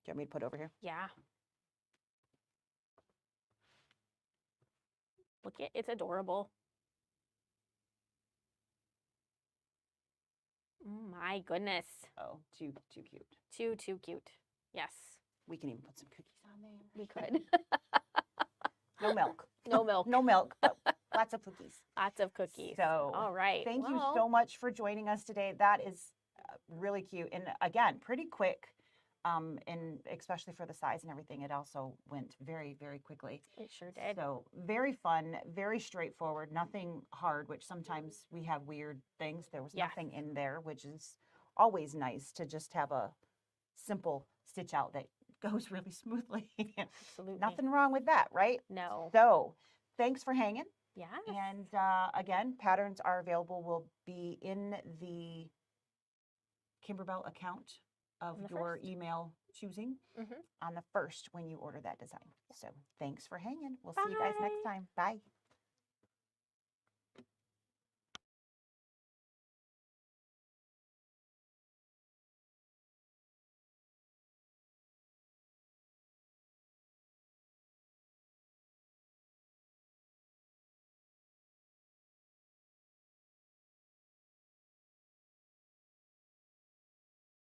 Speaker 2: you want me to put it over here?
Speaker 1: Yeah. Look it, it's adorable. Oh my goodness.
Speaker 2: Oh, too cute.
Speaker 1: Too cute. Yes.
Speaker 2: We can even put some cookies on there.
Speaker 1: We could.
Speaker 2: No milk.
Speaker 1: No milk.
Speaker 2: No milk, but lots of cookies.
Speaker 1: Lots of cookies.
Speaker 2: So,
Speaker 1: all right.
Speaker 2: Thank you
Speaker 1: Well,
Speaker 2: so much for joining us today. That is really cute. And again, pretty quick, and especially for the size and everything, it also went very, very quickly.
Speaker 1: It sure did.
Speaker 2: So very fun, very straightforward, nothing hard, which sometimes we have weird things. There was
Speaker 1: Yeah.
Speaker 2: nothing in there, which is always nice to just have a simple stitch out that goes really smoothly.
Speaker 1: Absolutely.
Speaker 2: Nothing wrong with that, right?
Speaker 1: No.
Speaker 2: So thanks for hanging.
Speaker 1: Yeah.
Speaker 2: And again, patterns are available, will be in the Kimberbell account of
Speaker 1: On the
Speaker 2: your
Speaker 1: 1st.
Speaker 2: email choosing
Speaker 1: Mhm.
Speaker 2: on the 1st when you order that design. So thanks for hanging. We'll see you guys next
Speaker 1: Bye.
Speaker 2: time. Bye.